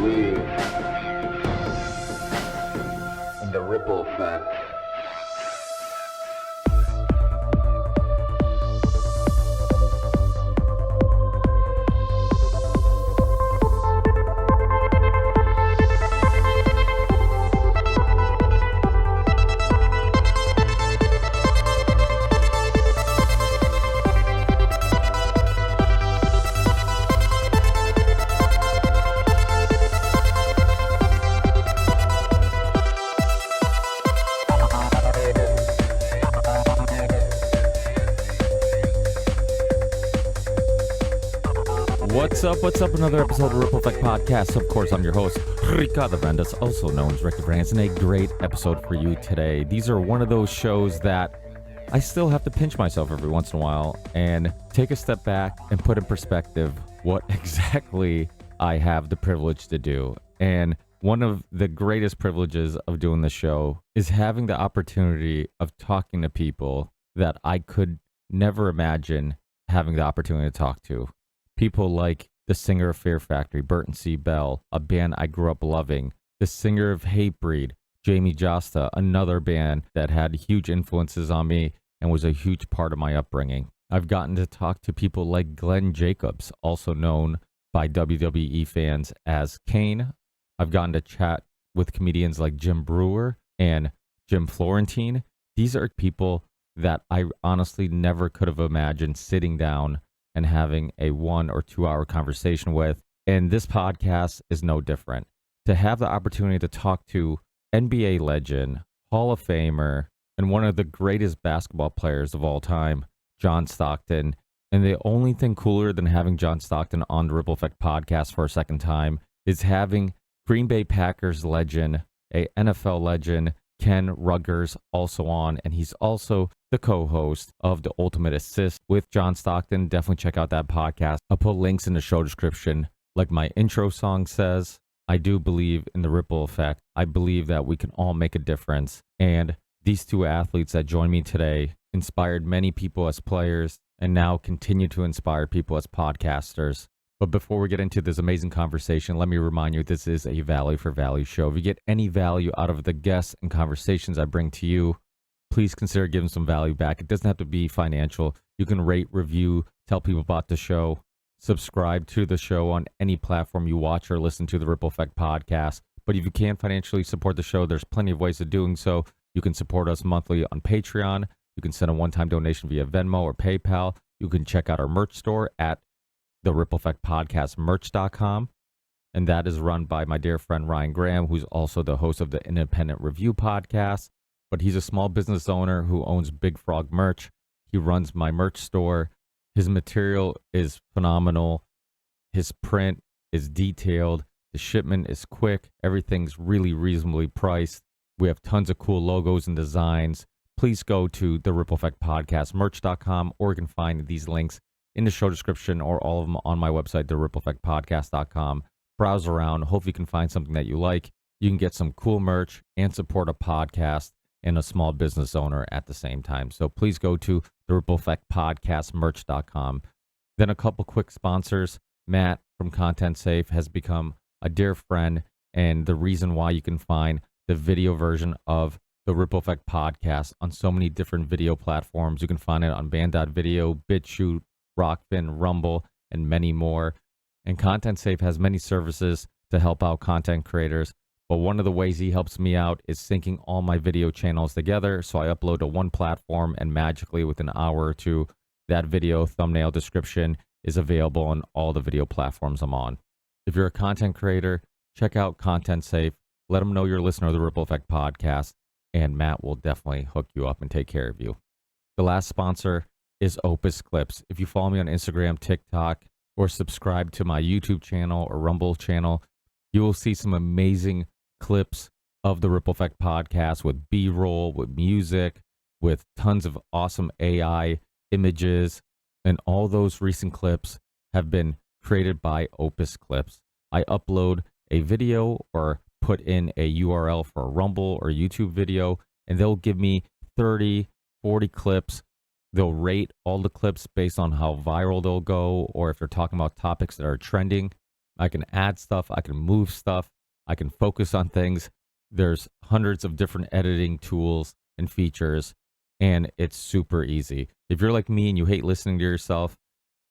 believe in the ripple effect. What's up? Another episode of Ripple Effect Podcast. Of course, I'm your host, Ricardo Vendas, also known as Ricky Brands, and a great episode for you today. These are one of those shows that I still have to pinch myself every once in a while and take a step back and put in perspective what exactly I have the privilege to do. And one of the greatest privileges of doing the show is having the opportunity of talking to people that I could never imagine having the opportunity to talk to. People like the singer of Fear Factory, Burton C. Bell, a band I grew up loving. The singer of Hatebreed, Jamie Josta, another band that had huge influences on me and was a huge part of my upbringing. I've gotten to talk to people like Glenn Jacobs, also known by WWE fans as Kane. I've gotten to chat with comedians like Jim Brewer and Jim Florentine. These are people that I honestly never could have imagined sitting down and having a 1 or 2 hour conversation with. And this podcast is no different. To have the opportunity to talk to NBA legend, Hall of Famer, and one of the greatest basketball players of all time, John Stockton. And the only thing cooler than having John Stockton on the Ripple Effect podcast for a second time is having Green Bay Packers legend, a NFL legend, Ken Ruettgers, also on, and he's also the co-host of The Ultimate Assist with John Stockton. Definitely check out that podcast. I'll put links in the show description. Like my intro song says, I do believe in the ripple effect. I believe that we can all make a difference. And these two athletes that joined me today inspired many people as players and now continue to inspire people as podcasters. But before we get into this amazing conversation, let me remind you, this is a value for value show. If you get any value out of the guests and conversations I bring to you, please consider giving some value back. It doesn't have to be financial. You can rate, review, tell people about the show, subscribe to the show on any platform you watch or listen to the Ripple Effect podcast. But if you can't financially support the show, there's plenty of ways of doing so. You can support us monthly on Patreon. You can send a one-time donation via Venmo or PayPal. You can check out our merch store at the Ripple Effect Podcast merch.com. And that is run by my dear friend Ryan Graham, who's also the host of the Independent Review podcast. But he's a small business owner who owns Big Frog Merch. He runs my merch store. His material is phenomenal. His print is detailed. The shipment is quick. Everything's really reasonably priced. We have tons of cool logos and designs. Please go to the Ripple Effect Podcast merch.com, or you can find these links in the show description or all of them on my website, therippleeffectpodcast.com. Browse around. Hope you can find something that you like. You can get some cool merch and support a podcast and a small business owner at the same time. So please go to the Ripple Effect Podcast merch.com. Then a couple quick sponsors. Matt from Content Safe has become a dear friend and the reason why you can find the video version of the Ripple Effect Podcast on so many different video platforms. You can find it on Band.video, BitChute, Rockfin, Rumble, and many more. And Content Safe has many services to help out content creators. But one of the ways he helps me out is syncing all my video channels together. So I upload to one platform and magically within an hour or two, that video thumbnail description is available on all the video platforms I'm on. If you're a content creator, check out Content Safe. Let them know you're a listener of the Ripple Effect Podcast, and Matt will definitely hook you up and take care of you. The last sponsor is Opus Clips. If you follow me on Instagram, TikTok, or subscribe to my YouTube channel or Rumble channel, you will see some amazing clips of the Ripple Effect Podcast with B-roll, with music, with tons of awesome AI images, and all those recent clips have been created by Opus Clips. I upload a video or put in a URL for a Rumble or YouTube video, and they'll give me 30, 40 clips. They'll rate all the clips based on how viral they'll go, or if they're talking about topics that are trending. I can add stuff, I can move stuff, I can focus on things. There's hundreds of different editing tools and features, and it's super easy. If you're like me and you hate listening to yourself,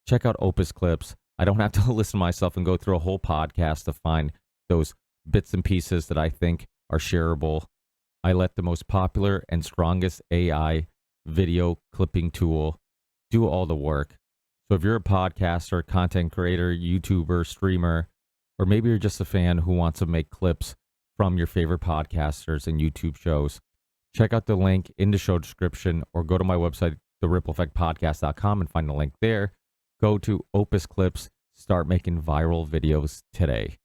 check out Opus Clips. I don't have to listen to myself and go through a whole podcast to find those bits and pieces that I think are shareable. I let the most popular and strongest AI video clipping tool do all the work. So if you're a podcaster, content creator, YouTuber, streamer, or maybe you're just a fan who wants to make clips from your favorite podcasters and YouTube shows, check out the link in the show description or go to my website, therippleeffectpodcast.com, and find the link there. Go to Opus Clips, start making viral videos today.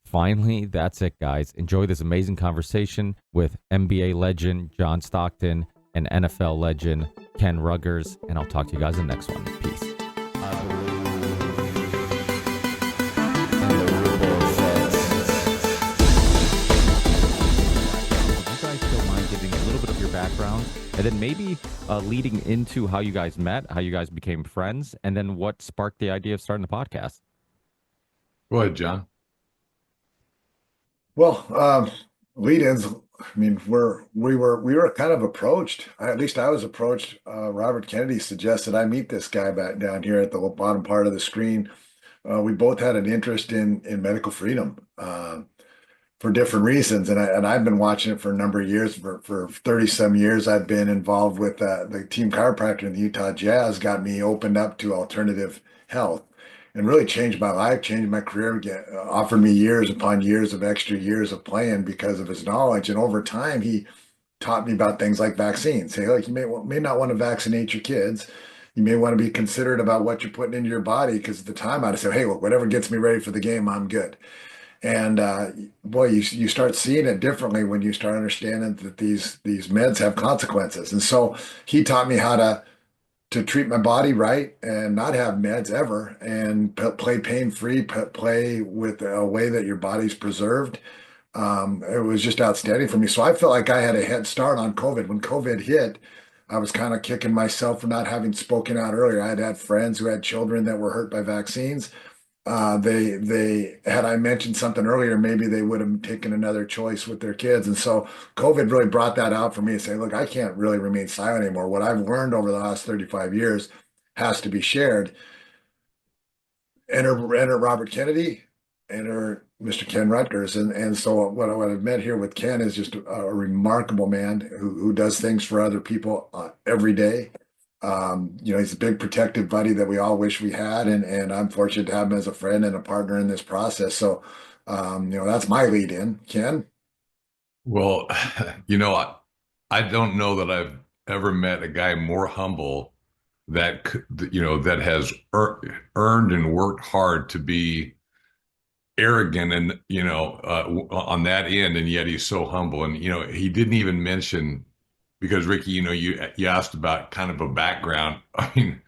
Finally, that's it, guys. Enjoy this amazing conversation with NBA legend John Stockton and NFL legend Ken Ruettgers, and I'll talk to you guys in the next one. Peace. Background, and then maybe leading into how you guys met, how you guys became friends, and then what sparked the idea of starting the podcast. Go ahead, John. Well, lead-ins. I mean, we were kind of approached. At least I was approached. Robert Kennedy suggested I meet this guy back down here at the bottom part of the screen. We both had an interest in medical freedom. For different reasons. And I've been watching it for a number of years. For 30 some years, I've been involved with the team chiropractor in the Utah Jazz, got me opened up to alternative health and really changed my life, changed my career, offered me years upon years of extra years of playing because of his knowledge. And over time, he taught me about things like vaccines. Say, like, you may not want to vaccinate your kids. You may want to be considerate about what you're putting into your body, because at the time I'd say, hey, look, whatever gets me ready for the game, I'm good. And boy, you start seeing it differently when you start understanding that these meds have consequences. And so he taught me how to treat my body right and not have meds ever, and play pain-free, play with a way that your body's preserved. It was just outstanding for me. So I felt like I had a head start on COVID. When COVID hit, I was kind of kicking myself for not having spoken out earlier. I had friends who had children that were hurt by vaccines. They had I mentioned something earlier, maybe they would have taken another choice with their kids. And so COVID really brought that out for me to say, look, I can't really remain silent anymore. What I've learned over the last 35 years has to be shared. Enter Robert Kennedy, enter Mr. Ken Ruettgers. And so what I've met here with Ken is just a remarkable man who does things for other people every day. He's a big protective buddy that we all wish we had, and I'm fortunate to have him as a friend and a partner in this process. So, that's my lead in. Ken? Well, I don't know that I've ever met a guy more humble that has earned and worked hard to be arrogant and on that end, and yet he's so humble. And he didn't even mention. Because Ricky, you asked about kind of a background. I mean,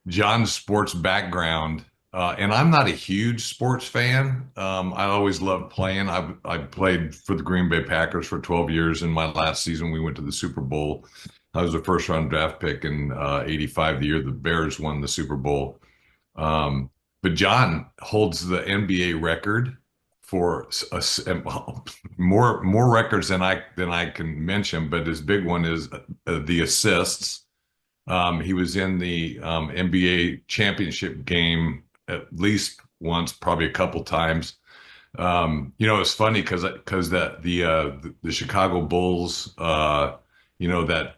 John's sports background, and I'm not a huge sports fan. I always loved playing. I played for the Green Bay Packers for 12 years. In my last season, we went to the Super Bowl. I was a first-round draft pick in '85, the year the Bears won the Super Bowl. But John holds the NBA record for more records than I can mention, but his big one is the assists. He was in the NBA championship game at least once, probably a couple times. It's funny because the Chicago Bulls, that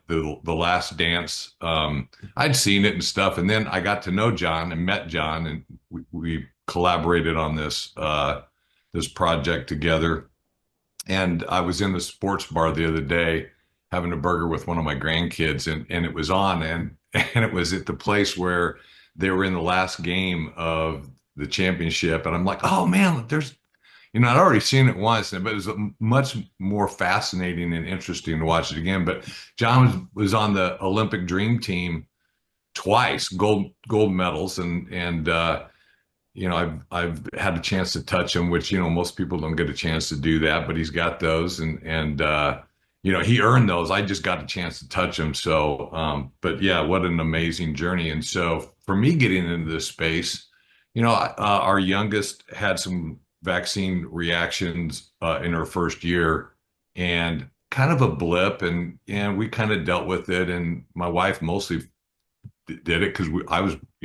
the Last Dance, I'd seen it and stuff, and then I got to know John and met John, and we collaborated on this project together. And I was in the sports bar the other day having a burger with one of my grandkids, and it was on, and it was at the place where they were in the last game of the championship. And I'm like, oh man, I'd already seen it once, but it was much more fascinating and interesting to watch it again. But John was on the Olympic Dream Team twice, gold medals, and I've had a chance to touch him, which most people don't get a chance to do that, but he's got those, and he earned those. I just got a chance to touch him. So, but yeah, what an amazing journey. And so for me getting into this space, Our youngest had some vaccine reactions in her first year, and kind of a blip, and we kind of dealt with it. And my wife mostly did it because we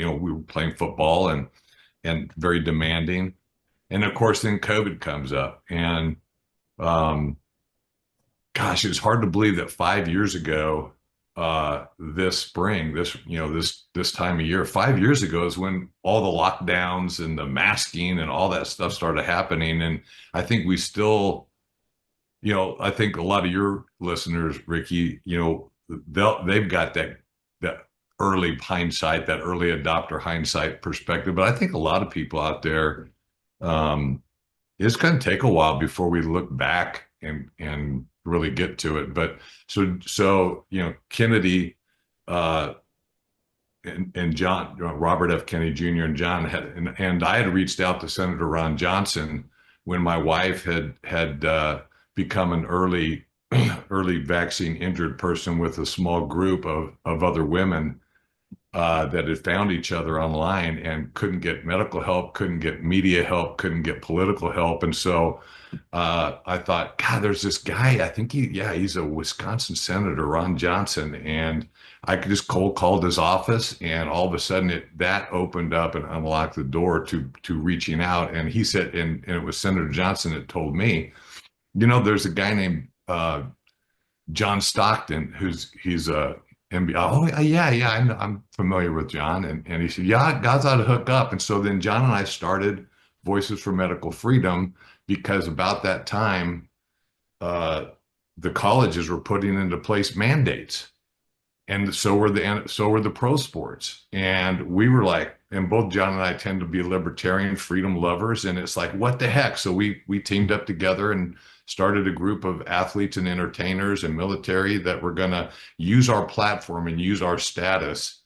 were playing football and very demanding. And of course, then COVID comes up, and um, gosh, it's hard to believe that 5 years ago, this spring, this time of year, 5 years ago is when all the lockdowns and the masking and all that stuff started happening. And I think we still, I think a lot of your listeners, Ricky, they've got that early hindsight, that early adopter hindsight perspective. But I think a lot of people out there, um, it's going to take a while before we look back and really get to it. But Kennedy uh, and John, Robert F. Kennedy Jr. and John and I had reached out to Senator Ron Johnson when my wife had become an early vaccine injured person with a small group of other women that had found each other online and couldn't get medical help, couldn't get media help, couldn't get political help. And so I thought, God, there's this guy. I think he's a Wisconsin senator, Ron Johnson. And I just cold called his office, and all of a sudden that opened up and unlocked the door to reaching out. And he said, and it was Senator Johnson that told me, there's a guy named John Stockton, he's a MB. Oh yeah, I'm familiar with John, and he said, yeah, God's ought to hook up. And so then John and I started Voices for Medical Freedom because about that time, the colleges were putting into place mandates, and so were the pro sports, and we were like, and both John and I tend to be libertarian freedom lovers, and it's like, what the heck? So we teamed up together and started a group of athletes and entertainers and military that were going to use our platform and use our status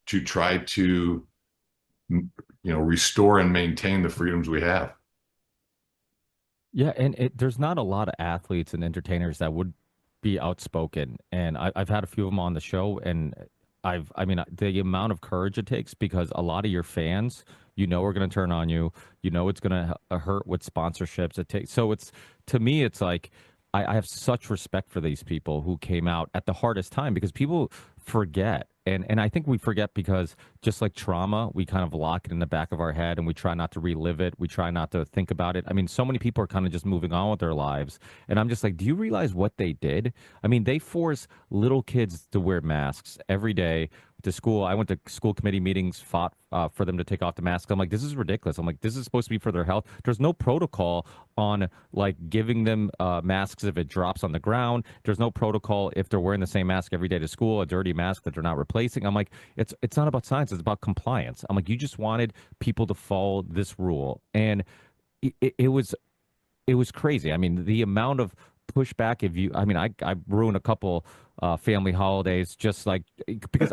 to try to, restore and maintain the freedoms we have. Yeah, and there's not a lot of athletes and entertainers that would be outspoken, and I've had a few of them on the show, and I mean, the amount of courage it takes, because a lot of your fans, are going to turn on you, it's going to hurt with sponsorships. So to me, it's like I have such respect for these people who came out at the hardest time, because people forget. And I think we forget because, just like trauma, we kind of lock it in the back of our head and we try not to relive it. We try not to think about it. I mean, so many people are kind of just moving on with their lives. And I'm just like, do you realize what they did? I mean, they force little kids to wear masks every day to school. I went to school committee meetings, fought for them to take off the mask. I'm like, this is ridiculous. I'm like, this is supposed to be for their health. There's no protocol on like giving them masks if it drops on the ground. There's no protocol if they're wearing the same mask every day to school, a dirty mask that they're not replacing. I'm like, it's not about science. It's about compliance. I'm like, you just wanted people to follow this rule, and it was crazy. I mean, the amount of pushback. I ruined a couple family holidays just like because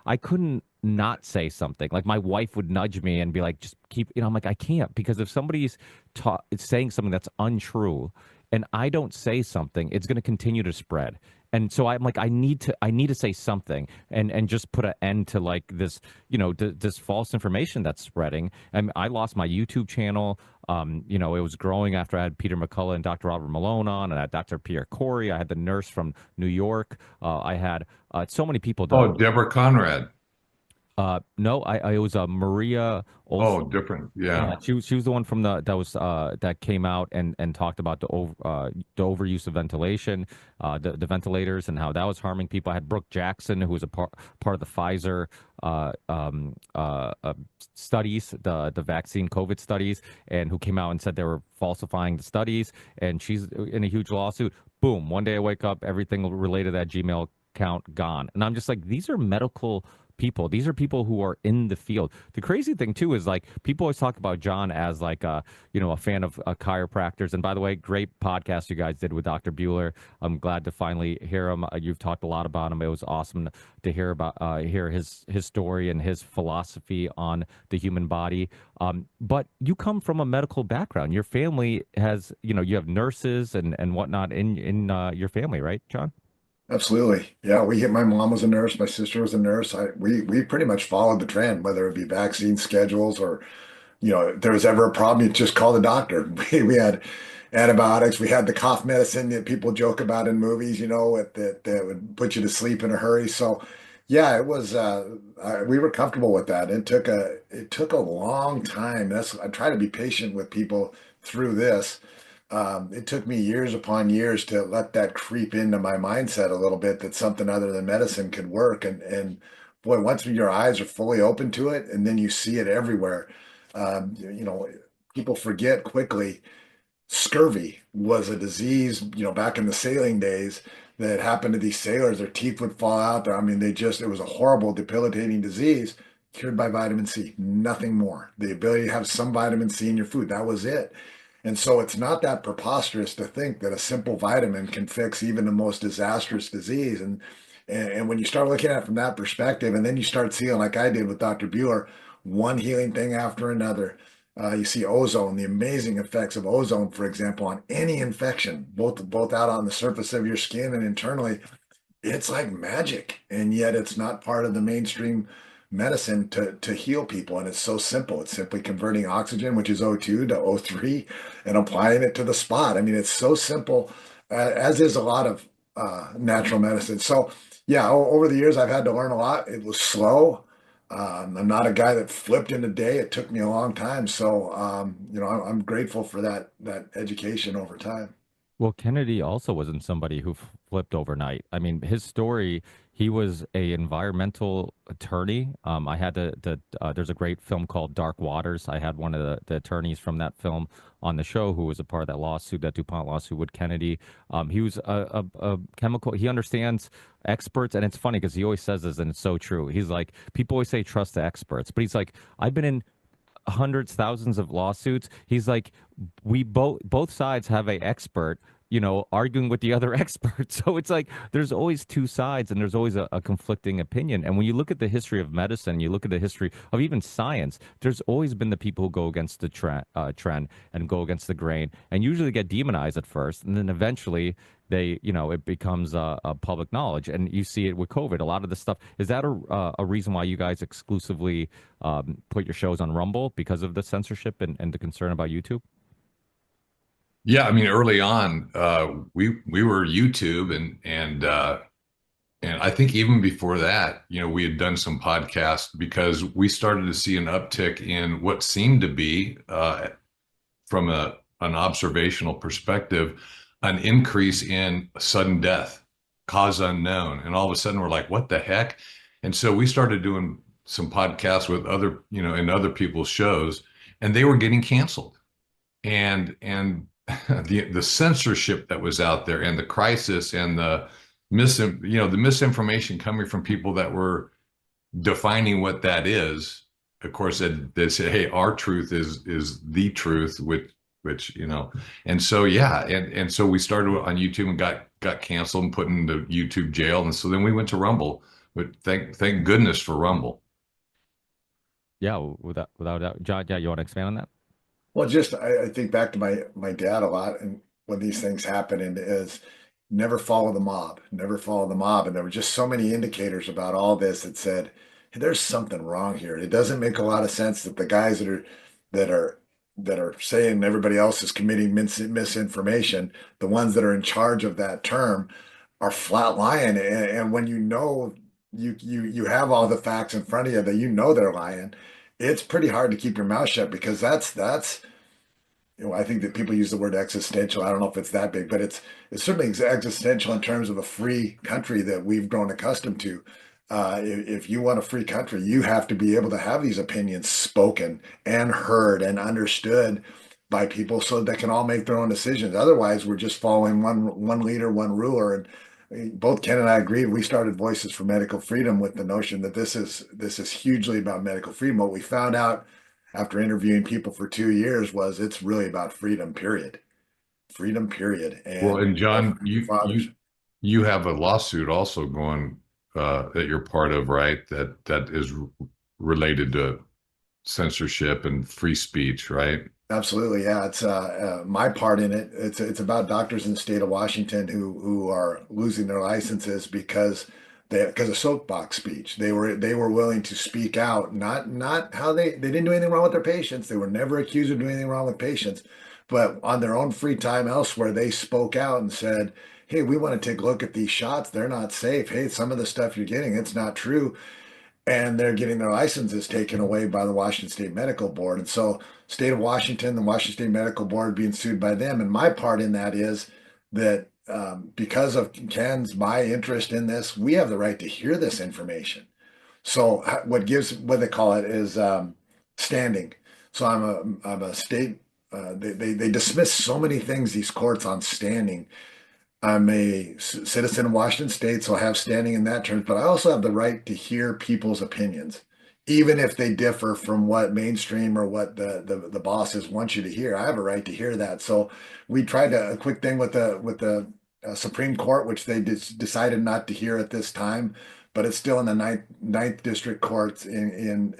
I couldn't not say something. Like my wife would nudge me and be like, just keep, I'm like, I can't, because if somebody's saying something that's untrue and I don't say something, it's going to continue to spread. And so I'm like, I need to say something and just put an end to like this, this false information that's spreading. And I lost my YouTube channel. It was growing after I had Peter McCullough and Dr. Robert Malone on, and I had Dr. Pierre Corey. I had the nurse from New York. I had so many people. Oh, Deborah Conrad. No, it was Maria Olson. Oh, different. Yeah. She was the one from that came out and talked about the overuse of ventilation, the ventilators, and how that was harming people. I had Brooke Jackson, who was a part of the Pfizer studies, the vaccine COVID studies, and who came out and said they were falsifying the studies, and she's in a huge lawsuit. Boom! One day I wake up, everything related to that Gmail account gone, and I'm just like, these are medical people. These are people who are in the field. The crazy thing too is like people always talk about John as like a fan of chiropractors. And by the way, great podcast you guys did with Dr. Bueller. I'm glad to finally hear him. You've talked a lot about him. It was awesome to hear about hear his story and his philosophy on the human body. But you come from a medical background. Your family has, you have nurses and whatnot in your family, right, John? Absolutely. Yeah, my mom was a nurse, my sister was a nurse. We pretty much followed the trend, whether it be vaccine schedules or, if there was ever a problem, you just call the doctor. We had antibiotics, we had the cough medicine that people joke about in movies, that would put you to sleep in a hurry. So yeah, it was we were comfortable with that. It took a long time. I try to be patient with people through this. It took me years upon years to let that creep into my mindset a little bit that something other than medicine could work. And boy, once your eyes are fully open to it, and then you see it everywhere, people forget quickly. Scurvy was a disease, back in the sailing days that happened to these sailors. Their teeth would fall out. I mean, it was a horrible, debilitating disease cured by vitamin C, nothing more. The ability to have some vitamin C in your food, that was it. And so it's not that preposterous to think that a simple vitamin can fix even the most disastrous disease. And when you start looking at it from that perspective, and then you start seeing, like I did with Dr. Bueller, one healing thing after another. You see ozone, the amazing effects of ozone, for example, on any infection, both out on the surface of your skin and internally. It's like magic, and yet it's not part of the mainstream medicine to heal people. And it's so simple. It's simply converting oxygen, which is O2, to O3, and applying it to the spot. I mean, it's so simple, as is a lot of natural medicine. So yeah, over the years, I've had to learn a lot. It was slow. I'm not a guy that flipped in a day. It took me a long time. So I'm grateful for that education over time. Well, Kennedy also wasn't somebody who flipped overnight. I mean, his story, he was a environmental attorney. I had there's a great film called Dark Waters. I had one of the attorneys from that film on the show who was a part of that lawsuit, that DuPont lawsuit with Kennedy. He was a chemical, he understands experts. And it's funny because he always says this, and it's so true. He's like, people always say trust the experts, but he's like, I've been in hundreds, thousands of lawsuits. He's like, we both sides have a expert, arguing with the other expert. So it's like there's always two sides, and there's always a conflicting opinion. And when you look at the history of medicine, you look at the history of even science, there's always been the people who go against the trend and go against the grain, and usually get demonized at first, and then eventually it becomes a public knowledge. And you see it with COVID. A lot of the stuff, is that a reason why you guys exclusively put your shows on Rumble, because of the censorship and the concern about YouTube? Yeah, I mean, early on, we were YouTube, and I think even before that, we had done some podcasts because we started to see an uptick in what seemed to be, from an observational perspective, an increase in sudden death, cause unknown, and all of a sudden we're like, what the heck? And so we started doing some podcasts with other, in other people's shows, and they were getting canceled. And the censorship that was out there, and the crisis, and the misinformation coming from people that were defining what that is. Of course, they say, hey, our truth is the truth, which and so yeah, and so we started on YouTube and got canceled and put into YouTube jail. And so then we went to Rumble. But thank goodness for Rumble. Yeah, without doubt. John, yeah, you want to expand on that? Well, just I think back to my dad a lot, and when these things happen, and is never follow the mob, never follow the mob. And there were just so many indicators about all this that said, hey, there's something wrong here. It doesn't make a lot of sense that the guys that are that are saying everybody else is committing misinformation, the ones that are in charge of that term, are flat lying. And when you have all the facts in front of you that they're lying, it's pretty hard to keep your mouth shut, because that's I think that people use the word existential. I don't know if it's that big, but it's certainly existential in terms of a free country that we've grown accustomed to. If you want a free country, you have to be able to have these opinions spoken and heard and understood by people, so they can all make their own decisions. Otherwise, we're just following one leader, one ruler. And both Ken and I agreed. We started Voices for Medical Freedom with the notion that this is hugely about medical freedom. What we found out after interviewing people for 2 years was it's really about freedom, period. Freedom, period. Well, and And our John, founding fathers. you have a lawsuit also going, that you're part of, right? That is related to censorship and free speech, right? Absolutely, yeah. It's my part in it. It's about doctors in the state of Washington who are losing their licenses because of soapbox speech. They were willing to speak out, not how they didn't do anything wrong with their patients. They were never accused of doing anything wrong with patients, but on their own free time elsewhere, they spoke out and said, "Hey, we want to take a look at these shots. They're not safe. Hey, some of the stuff you're getting, it's not true." And they're getting their licenses taken away by the Washington State Medical Board. And so, state of Washington, the Washington State Medical Board being sued by them. And my part in that is that because of Ken's my interest in this, we have the right to hear this information. So what they call it is standing. So I'm a state. They dismiss so many things, these courts, on standing. I'm a citizen of Washington State, so I have standing in that terms, but I also have the right to hear people's opinions, even if they differ from what mainstream or what the bosses want you to hear. I have a right to hear that. So we tried a quick thing with the Supreme Court, which they decided not to hear at this time, but it's still in the ninth district courts in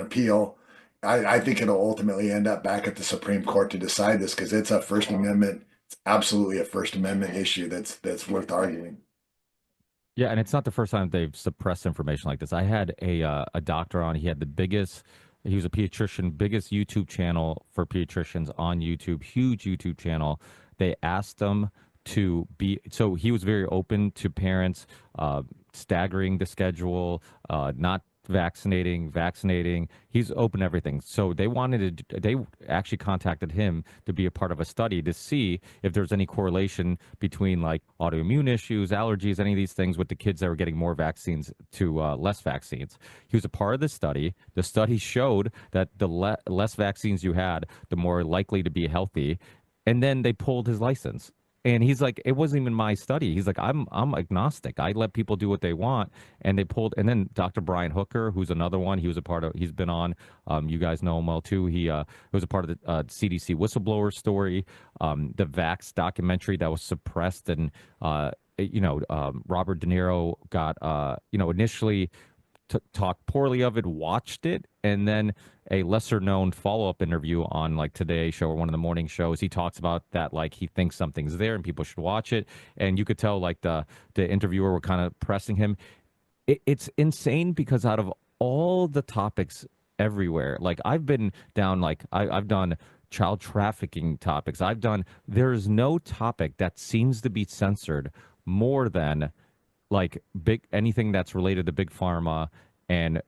appeal. I think it'll ultimately end up back at the Supreme Court to decide this because it's a First Amendment, it's absolutely a First Amendment issue that's worth arguing. Yeah, and it's not the first time they've suppressed information like this. I had a doctor on. He had the biggest. He was a pediatrician, biggest YouTube channel for pediatricians on YouTube, huge YouTube channel. They asked him to be so he was very open to parents staggering the schedule, not vaccinating. He's open to everything. So they actually contacted him to be a part of a study to see if there's any correlation between like autoimmune issues, allergies, any of these things with the kids that were getting more vaccines to less vaccines. He was a part of the study. The study showed that the less vaccines you had, the more likely to be healthy. And then they pulled his license. And he's like, it wasn't even my study. He's like, I'm agnostic. I let people do what they want. And they pulled, and then Dr. Brian Hooker, who's another one, he was a part of, he's been on, you guys know him well too. He was a part of the CDC whistleblower story, the Vax documentary that was suppressed. And, Robert De Niro got, initially talked poorly of it, watched it, and then a lesser known follow up interview on like Today Show or one of the morning shows. He talks about that like he thinks something's there and people should watch it. And you could tell like the interviewer were kind of pressing him. It's insane because out of all the topics everywhere, like I've been down like I've done child trafficking topics. There's no topic that seems to be censored more than like big anything that's related to big pharma and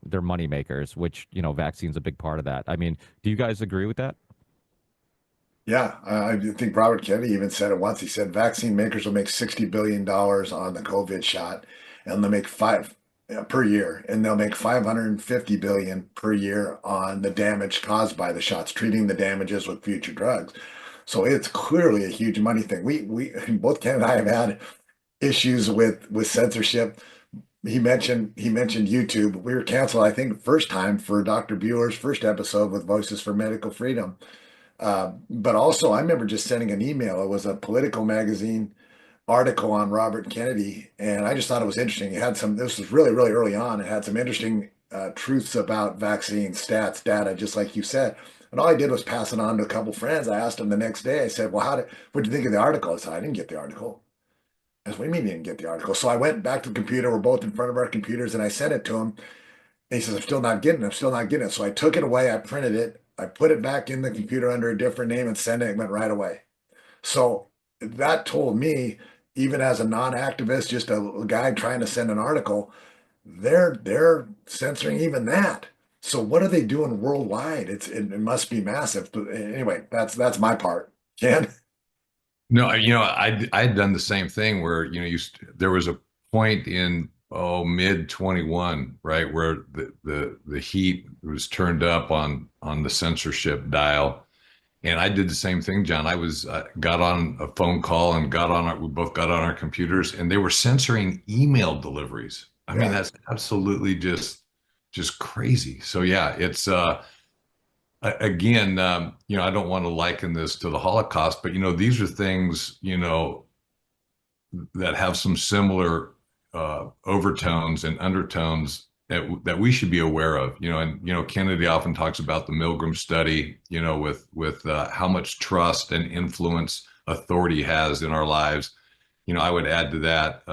their money makers, which vaccines a big part of that. I mean, do you guys agree with that? Yeah, I think Robert Kennedy even said it once. He said vaccine makers will make $60 billion on the COVID shot, and they'll make five per year, and they'll make 550 billion per year on the damage caused by the shots, treating the damages with future drugs. So it's clearly a huge money thing. We both Ken and I have had issues with censorship. He mentioned YouTube. We were canceled, I think, first time for Dr. Bueller's first episode with Voices for Medical Freedom. But also, I remember just sending an email. It was a Political magazine article on Robert Kennedy, and I just thought it was interesting. It had some. This was really, really early on. It had some interesting truths about vaccine stats, data, just like you said. And all I did was pass it on to a couple friends. I asked them the next day. I said, "Well, what'd you think of the article?" I said, "I didn't get the article." I said, "What do you mean you didn't get the article?" So I went back to the computer. We're both in front of our computers, and I sent it to him. And he says, "I'm still not getting it. I'm still not getting it." So I took it away. I printed it. I put it back in the computer under a different name and sent it. It went right away. So that told me, even as a non-activist, just a guy trying to send an article, they're censoring even that. So what are they doing worldwide? It must be massive. But anyway, that's my part. Ken? No, I'd done the same thing where there was a point in mid 21, right, where the heat was turned up on the censorship dial, and I did the same thing, John. I was got on a phone call and we both got on our computers, and they were censoring email deliveries. I mean, Yeah. that's absolutely just crazy. So yeah, it's again, I don't want to liken this to the Holocaust, but these are things, that have some similar overtones and undertones that we should be aware of. And Kennedy often talks about the Milgram study. With how much trust and influence authority has in our lives. I would add to that.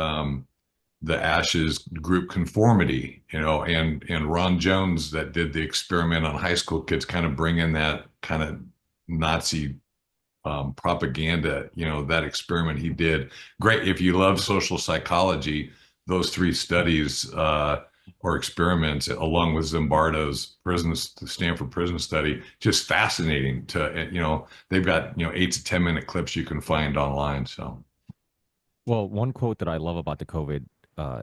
The Ashes group conformity, and Ron Jones that did the experiment on high school kids, kind of bring in that kind of Nazi propaganda, that experiment he did. Great. If you love social psychology, those three studies or experiments, along with Zimbardo's Stanford prison study, just fascinating they've got, 8 to 10 minute clips you can find online. So. Well, one quote that I love about the COVID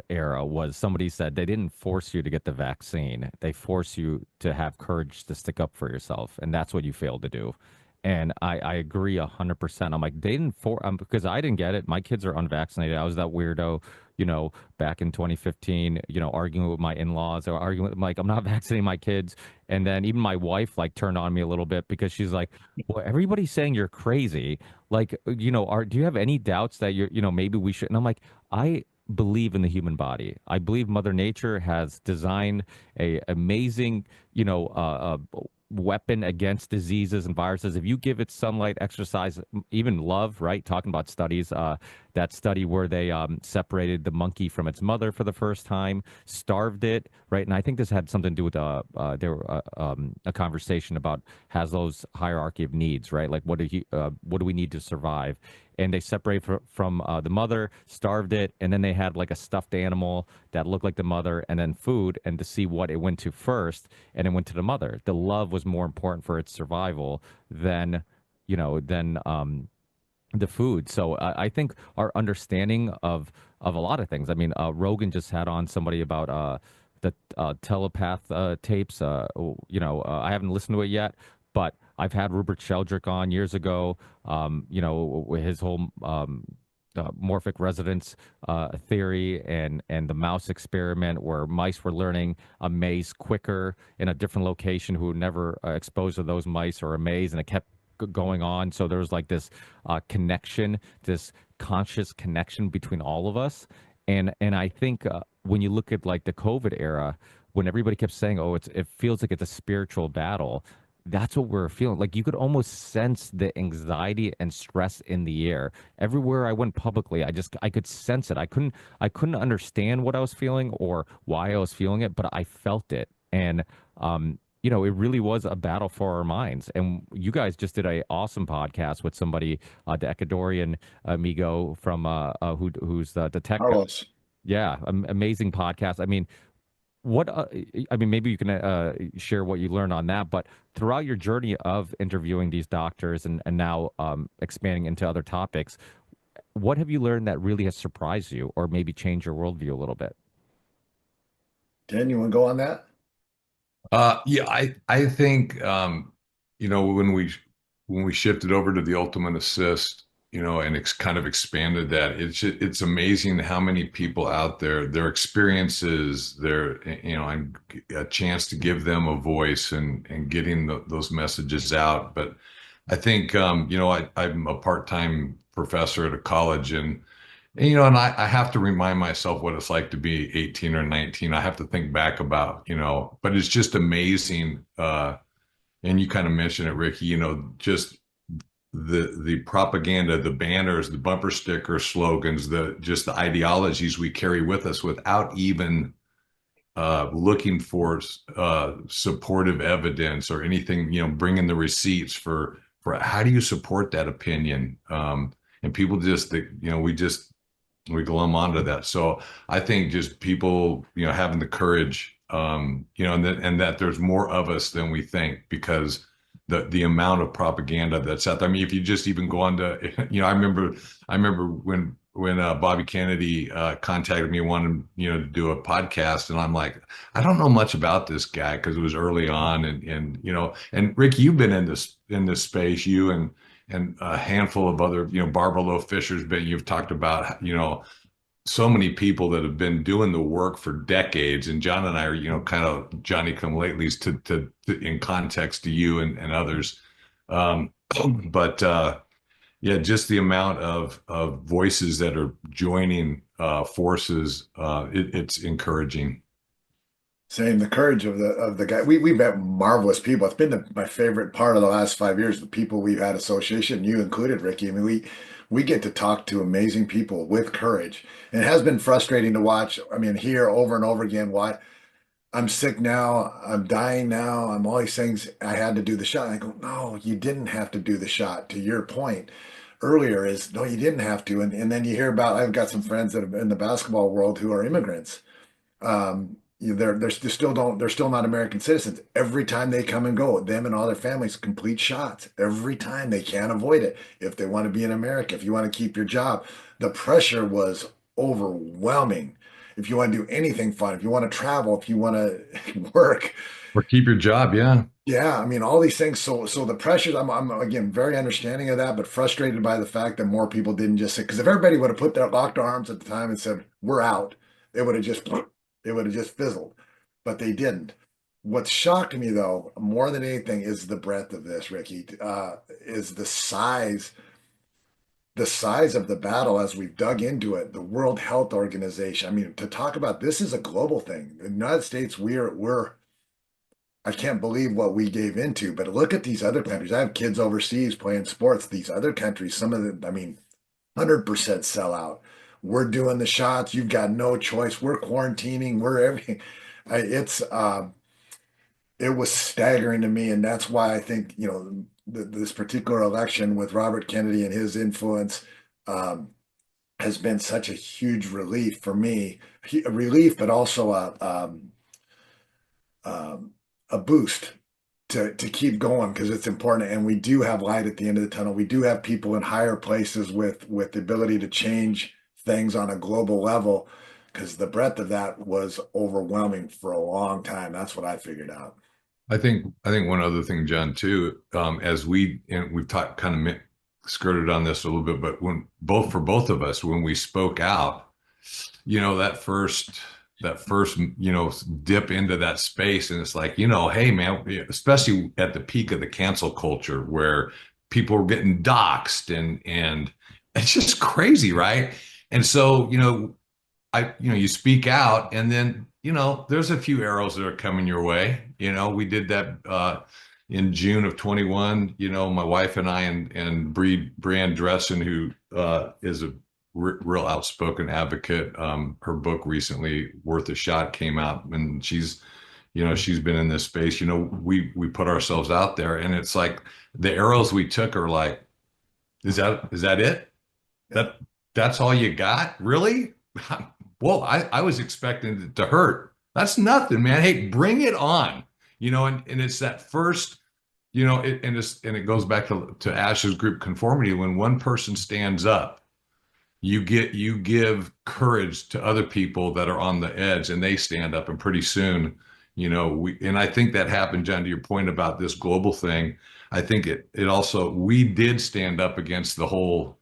era was somebody said they didn't force you to get the vaccine. They force you to have courage to stick up for yourself. And that's what you failed to do. And I agree 100%. I'm like, they didn't because I didn't get it. My kids are unvaccinated. I was that weirdo, back in 2015, arguing with my in-laws or arguing with, like, I'm not vaccinating my kids. And then even my wife, like, turned on me a little bit because she's like, well, everybody's saying you're crazy. Like, do you have any doubts that maybe we should? And I'm like, I believe in the human body. I believe Mother Nature has designed a amazing, weapon against diseases and viruses. If you give it sunlight, exercise, even love, right? Talking about studies, that study where they separated the monkey from its mother for the first time, starved it, right? And I think this had something to do with a conversation about Haslow's hierarchy of needs, right? Like what do we need to survive? And they separated from the mother, starved it, and then they had like a stuffed animal that looked like the mother, and then food, and to see what it went to first, and it went to the mother. The love was more important for its survival than the food. So I think our understanding of a lot of things. I mean, Rogan just had on somebody about the telepath tapes. I haven't listened to it yet, but I've had Rupert Sheldrake on years ago. His whole morphic resonance theory and the mouse experiment, where mice were learning a maze quicker in a different location who were never exposed to those mice or a maze, and it kept going on. So there was like this connection, this conscious connection between all of us. And I think when you look at like the COVID era, when everybody kept saying, "Oh, it feels like it's a spiritual battle," that's what we're feeling. Like you could almost sense the anxiety and stress in the air. Everywhere I went publicly, I could sense it. I couldn't understand what I was feeling or why I was feeling it, but I felt it. And it really was a battle for our minds. And you guys just did a awesome podcast with somebody, the Ecuadorian amigo from who's the tech guy. Carlos. Yeah, amazing podcast. I mean, maybe you can share what you learned on that, but throughout your journey of interviewing these doctors and now expanding into other topics, what have you learned that really has surprised you or maybe changed your worldview a little bit? Dan, you want to go on that? Yeah, I think when we shifted over to the Ultimate Assist, and it's kind of expanded that, it's amazing how many people out there, their experiences, and a chance to give them a voice and getting those messages out. But I think I'm a part-time professor at a college, and I have to remind myself what it's like to be 18 or 19. I have to think back about, but it's just amazing. And you kind of mentioned it, Ricky, just the propaganda, the banners, the bumper sticker slogans, just the ideologies we carry with us without even looking for supportive evidence or anything, bringing the receipts for how do you support that opinion? And people just, we glom onto that. So I think just people, having the courage, and that there's more of us than we think, because the amount of propaganda that's out there. I mean, if you just even go on to, I remember when Bobby Kennedy contacted me, wanted to do a podcast, and I'm like, I don't know much about this guy because it was early on, and Rick, you've been in this space, you and a handful of other, Barbara Loe Fisher's been, you've talked about, so many people that have been doing the work for decades. And John and I are, kind of Johnny come latelys to in context to you and others. But yeah, just the amount of voices that are joining forces, it's encouraging. Same, the courage of the guy. We've met marvelous people. It's been my favorite part of the last 5 years. The people we've had association, you included, Ricky. I mean, we get to talk to amazing people with courage. And it has been frustrating to watch. I mean, hear over and over again why I'm sick now, I'm dying now, I'm all these things. I had to do the shot. I go, no, you didn't have to do the shot. To your point earlier is no, you didn't have to. And then you hear about I've got some friends that are in the basketball world who are immigrants. They're still not American citizens. Every time they come and go, them and all their families complete shots. Every time they can't avoid it. If they want to be in America, if you want to keep your job, the pressure was overwhelming. If you want to do anything fun, if you want to travel, if you want to work, Or keep your job. Yeah. yeah, I mean, all these things. So the pressures, I'm again very understanding of that, but frustrated by the fact that more people didn't just say, because if everybody would have put their locked arms at the time and said, we're out, it would have just, it would have just fizzled, but they didn't. What shocked me though, more than anything, is the breadth of this, Ricky, is the size of the battle as we've dug into it. The World Health Organization. I mean, to talk about this is a global thing. In the United States, we're I can't believe what we gave into, but look at these other countries. I have kids overseas playing sports. These other countries, some of them, I mean, 100% sell out. We're doing the shots. You've got no choice. We're quarantining. We're everything. It was staggering to me, and that's why I think this particular election with Robert Kennedy and his influence has been such a huge relief for me. A relief, but also a boost to keep going because it's important. And we do have light at the end of the tunnel. We do have people in higher places with the ability to change things on a global level because the breadth of that was overwhelming for a long time. That's what I figured out. I think one other thing, John, too, as we've talked kind of skirted on this a little bit, but for both of us, when we spoke out, that first dip into that space, and it's like, hey man, especially at the peak of the cancel culture where people were getting doxxed and it's just crazy, right? And so you speak out, and then there's a few arrows that are coming your way. We did that in June of 21. My wife and I and Brianne Dressen, who is a real outspoken advocate. Her book recently, Worth a Shot, came out, and she's been in this space. We put ourselves out there, and it's like the arrows we took are like, is that it? That's all you got, really? Well, I was expecting it to hurt. That's nothing, man. Hey, bring it on. And it's that first, and it goes back to Ash's group Conformity. When one person stands up, you give courage to other people that are on the edge, and they stand up, and pretty soon, and I think that happened, John, to your point about this global thing. I think it also, we did stand up against the whole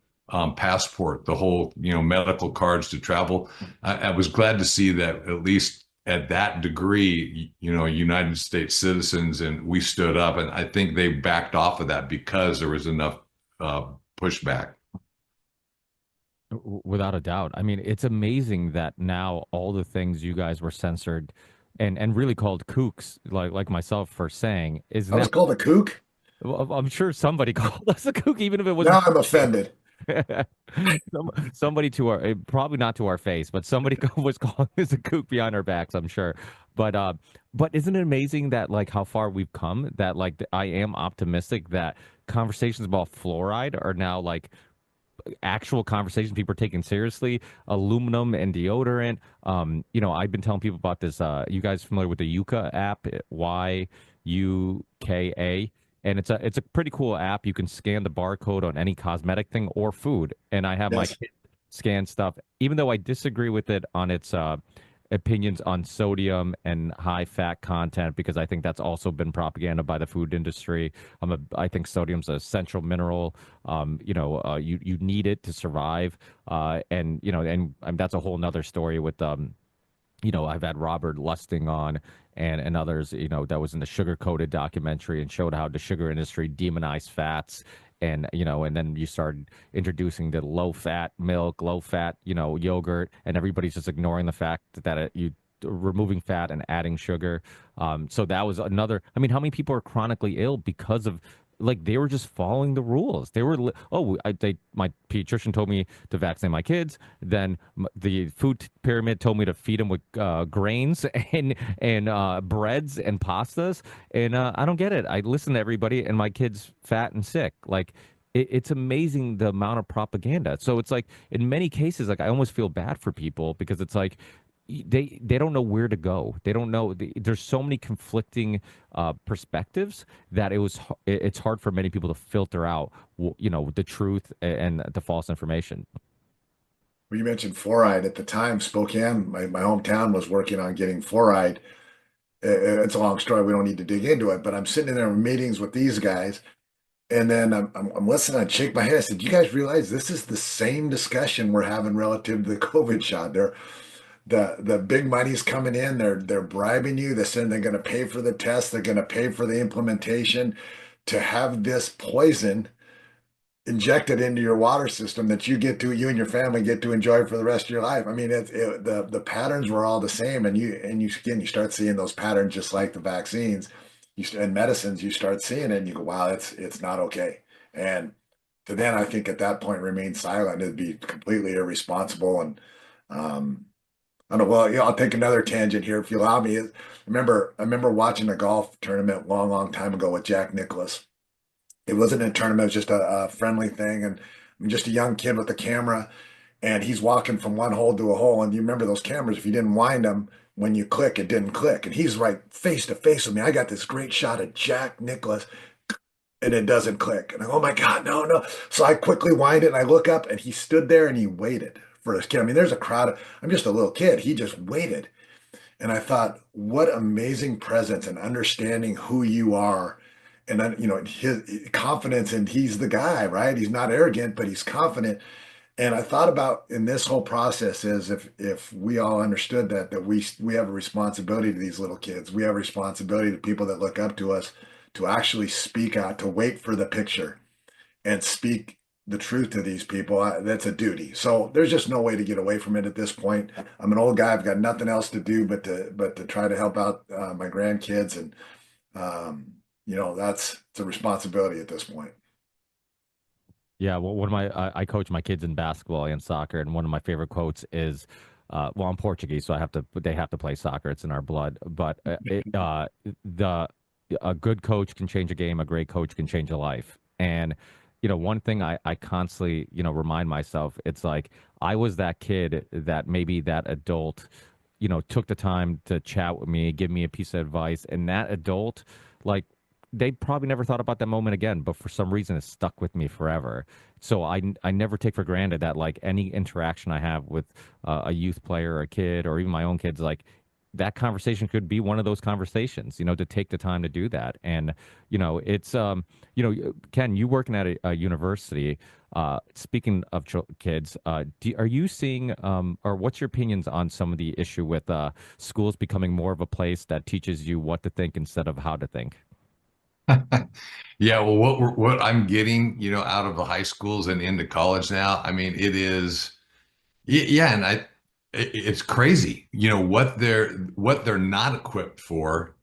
passport, the whole, medical cards to travel. I was glad to see that at least at that degree, United States citizens, and we stood up, and I think they backed off of that because there was enough pushback. Without a doubt. I mean, it's amazing that now all the things you guys were censored and really called kooks, like myself for saying, is I was now. called a kook. Well, I'm sure somebody called us a kook, even if it Now wasn't. I'm offended. Somebody to our, probably not to our face, but somebody was calling us a kook behind our backs, I'm sure. But isn't it amazing that like how far we've come? That like I am optimistic that conversations about fluoride are now like actual conversations people are taking seriously. Aluminum and deodorant. I've been telling people about this. You guys familiar with the Yuka app? Yuka, and it's a pretty cool app. You can scan the barcode on any cosmetic thing or food, and I have my Yes. kid scan stuff. Even though I disagree with it on its opinions on sodium and high fat content, because I think that's also been propaganda by the food industry. I think sodium's an essential mineral. You need it to survive. And that's a whole nother story with I've had Robert Lusting on and others, that was in the sugar coated documentary and showed how the sugar industry demonized fats. And then you started introducing the low fat milk, low fat, yogurt, and everybody's just ignoring the fact that removing fat and adding sugar. So that was another. I mean, how many people are chronically ill because of like they were just following the rules. They were my pediatrician told me to vaccinate my kids. Then the food pyramid told me to feed them with grains and breads and pastas. And I don't get it. I listen to everybody, and my kids fat and sick. Like it's amazing the amount of propaganda. So it's like in many cases, like I almost feel bad for people because it's like they don't know where to go. They don't know. There's so many conflicting perspectives that it's hard for many people to filter out, the truth and the false information. Well, you mentioned fluoride at the time. Spokane, my hometown, was working on getting fluoride. It's a long story. We don't need to dig into it, but I'm sitting in there in meetings with these guys. And then I'm listening. I shake my head. I said, "You guys realize this is the same discussion we're having relative to the COVID shot? The big money's coming in. They're bribing you. They're saying they're going to pay for the test. They're going to pay for the implementation to have this poison injected into your water system that you and your family get to enjoy for the rest of your life." I mean, the patterns were all the same, and you start seeing those patterns just like the vaccines, and medicines. You start seeing it, and you go, "Wow, it's not okay." And to then, I think at that point, remain silent. It'd be completely irresponsible. And I don't know. Well, I'll take another tangent here if you allow me. I remember watching a golf tournament long, long time ago with Jack Nicklaus. It wasn't a tournament, it was just a friendly thing. And I'm just a young kid with a camera, and he's walking from one hole to a hole. And you remember those cameras, if you didn't wind them, when you click, it didn't click. And he's right face to face with me. I got this great shot of Jack Nicklaus, and it doesn't click. And I go, "Oh my God, no, no." So I quickly wind it, and I look up, and he stood there and he waited for his kid. I mean, there's a crowd. I'm just a little kid. He just waited. And I thought, what amazing presence and understanding who you are. And then, his confidence, and he's the guy, right? He's not arrogant, but he's confident. And I thought about in this whole process is if we all understood that we have a responsibility to these little kids. We have a responsibility to people that look up to us to actually speak out, to wait for the picture and speak the truth to these people. That's a duty. So there's just no way to get away from it at this point. I'm an old guy. I've got nothing else to do but to try to help out my grandkids. And it's a responsibility at this point. Yeah, well, one of I coach my kids in basketball and soccer, and one of my favorite quotes is, well, I'm Portuguese, so they have to play soccer. It's in our blood. But a good coach can change a game. A great coach can change a life. And one thing I constantly remind myself, it's like I was that kid that maybe that adult, took the time to chat with me, give me a piece of advice, and that adult, like, they probably never thought about that moment again, but for some reason it stuck with me forever. So I never take for granted that like any interaction I have with a youth player or a kid or even my own kids, like that conversation could be one of those conversations, to take the time to do that. And, it's, Ken, you working at a university, speaking of kids, are you seeing, or what's your opinions on some of the issue with schools becoming more of a place that teaches you what to think instead of how to think? Yeah, well, what I'm getting, out of the high schools and into college now, I mean, it is, yeah, and it's crazy, what they're not equipped for,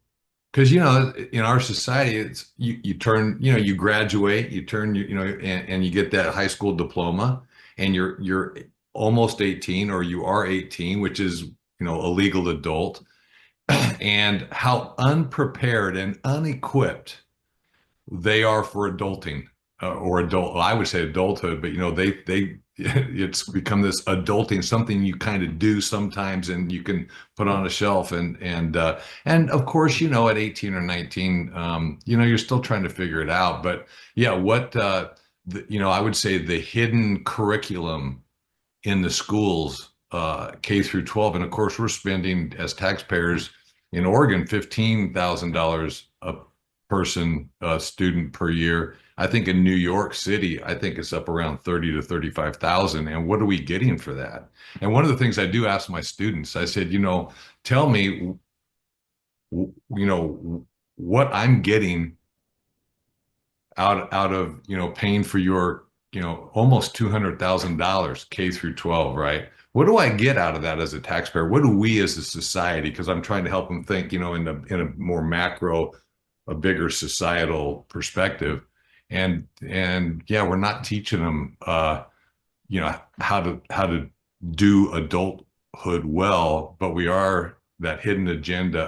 because in our society, it's you turn, you graduate, you turn, and you get that high school diploma, and you're almost 18, or you are 18, which is a legal adult, and how unprepared and unequipped they are for adulting, or adult. Well, I would say adulthood, but they it's become this adulting, something you kind of do sometimes, and you can put on a shelf, and of course, at 18 or 19, you're still trying to figure it out. But yeah, I would say the hidden curriculum in the schools, K through 12, and of course, we're spending as taxpayers in Oregon $15,000 a person, student per year. I think in New York City, I think it's up around 30 to 35,000. And what are we getting for that? And one of the things I do ask my students, I said, tell me, what I'm getting out of, paying for your, almost $200,000 K through 12, right? what do I get out of that as a taxpayer? What do we as a society? Because I'm trying to help them think, in a more macro, a bigger societal perspective. And yeah, we're not teaching them, how to do adulthood well, but we are that hidden agenda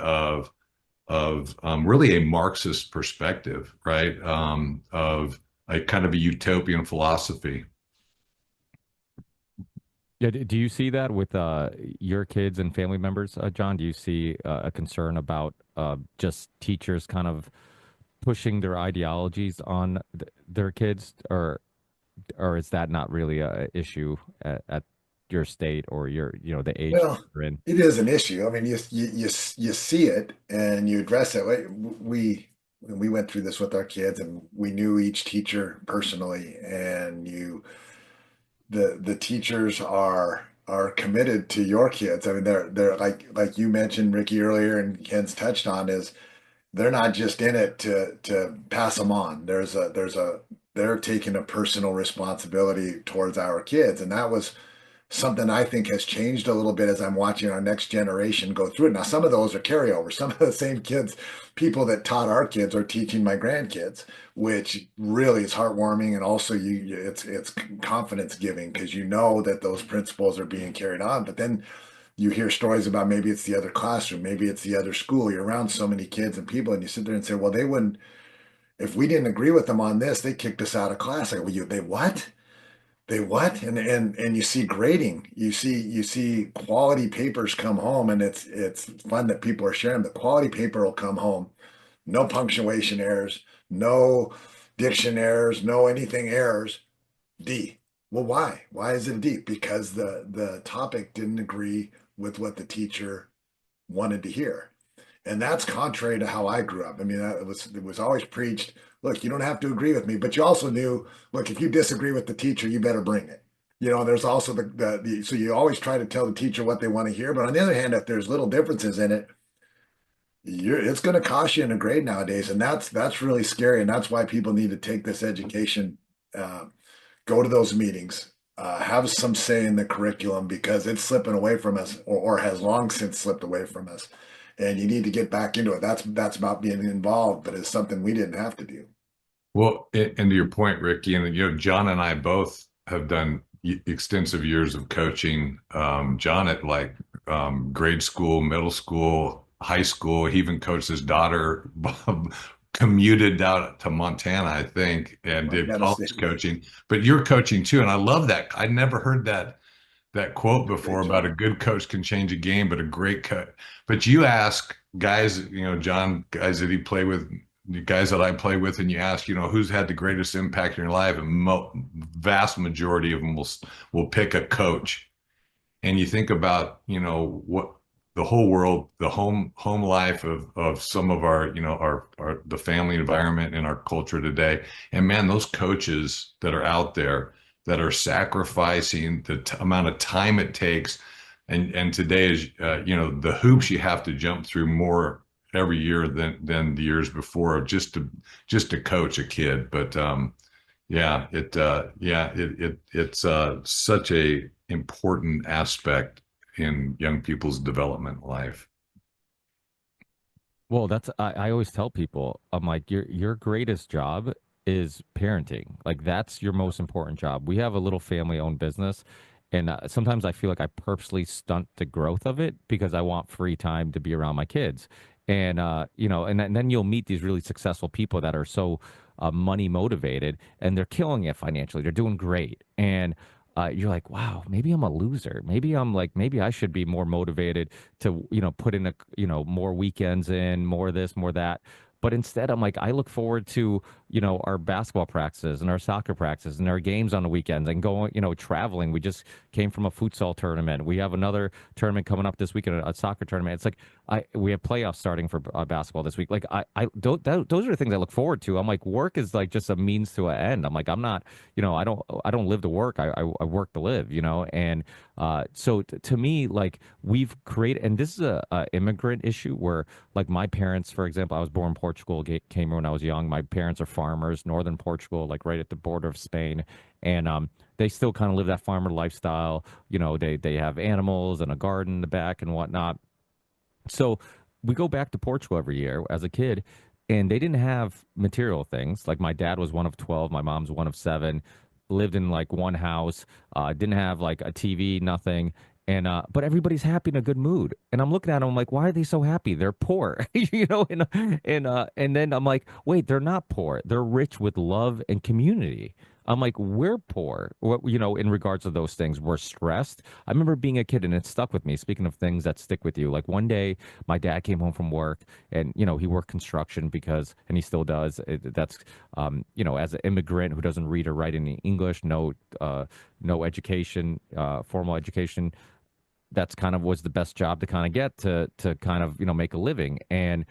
of really a Marxist perspective, right? Of a kind of a utopian philosophy. Yeah, do you see that with your kids and family members, John? Do you see a concern about just teachers kind of pushing their ideologies on their kids, or is that not really a issue at your state or the age Well, you're in? it is an issue. I mean, you see it and you address it. We went through this with our kids, and we knew each teacher personally, and the teachers are committed to your kids. I mean, they're like you mentioned, Ricky, earlier, and Ken's touched on, is they're not just in it to pass them on. They're taking a personal responsibility towards our kids, and that was something I think has changed a little bit as I'm watching our next generation go through it. Now, some of those are carryover. Some of the same kids, people that taught our kids, are teaching my grandkids, which really is heartwarming, and also it's confidence giving, because you know that those principles are being carried on. But then you hear stories about, maybe it's the other classroom, maybe it's the other school. You're around so many kids and people, and you sit there and say, well, they wouldn't, if we didn't agree with them on this, they kicked us out of class. Like, well, they what? They what? And you see grading, you see quality papers come home, and it's fun that people are sharing. The quality paper will come home, no punctuation errors, no diction errors, no anything errors. D. Well, why? Why is it D? Because the topic didn't agree with what the teacher wanted to hear. And that's contrary to how I grew up. I mean, it was always preached, look, you don't have to agree with me, but you also knew, look, if you disagree with the teacher, you better bring it. There's also so you always try to tell the teacher what they want to hear. But on the other hand, if there's little differences in it, it's going to cost you in a grade nowadays. And that's really scary. And that's why people need to take this education, go to those meetings, have some say in the curriculum, because it's slipping away from us, or has long since slipped away from us. And you need to get back into it. That's about being involved, but it's something we didn't have to do. Well, and to your point, Ricky, and John and I both have done extensive years of coaching. John at grade school, middle school, high school. He even coached his daughter, commuted out to Montana, I think, and did Montana college State. coaching. But you're coaching too, and I love that. I never heard that quote before about a good coach can change a game, but a great coach. But you ask guys, John, guys that he play with, the guys that I play with, and you ask, who's had the greatest impact in your life, and vast majority of them will pick a coach. And you think about, what the whole world, the home life of some of our, our the family environment in our culture today. And man, those coaches that are out there that are sacrificing the amount of time it takes, and today is, the hoops you have to jump through more every year than the years before, just to coach a kid. But it's such a important aspect in young people's development life. Well, I always tell people, I'm like, your greatest job is parenting. Like, that's your most important job. We have a little family-owned business, and sometimes I feel like I purposely stunt the growth of it because I want free time to be around my kids. And and then you'll meet these really successful people that are so money motivated, and they're killing it financially. They're doing great, and you're like, wow, maybe I'm a loser. Maybe I should be more motivated to, put in more weekends in, more this, more that. But instead, I'm like, I look forward to, our basketball practices and our soccer practices and our games on the weekends and going, traveling. We just came from a futsal tournament. We have another tournament coming up this weekend, a soccer tournament. It's like we have playoffs starting for basketball this week. Like those are the things I look forward to. I'm like, work is like just a means to an end. I'm like, I'm not, I don't live to work. I work to live, and so to me, like, we've created, and this is a immigrant issue where, like, my parents, for example, I was born in Portugal, came when I was young. My parents are farmers, northern Portugal, like right at the border of Spain. And they still kind of live that farmer lifestyle. They have animals and a garden in the back and whatnot. So we go back to Portugal every year as a kid, and they didn't have material things. Like my dad was one of 12, my mom's one of seven, lived in like one house, didn't have like a TV, nothing. And but everybody's happy in a good mood. And I'm looking at them, I'm like, why are they so happy? They're poor, and then I'm like, wait, they're not poor. They're rich with love and community. I'm like, we're poor. In regards to those things, we're stressed. I remember being a kid and it stuck with me. Speaking of things that stick with you, like one day my dad came home from work and, he worked construction and he still does. That's, as an immigrant who doesn't read or write any English, no education, formal education, that's kind of was the best job to kind of get to kind of make a living. And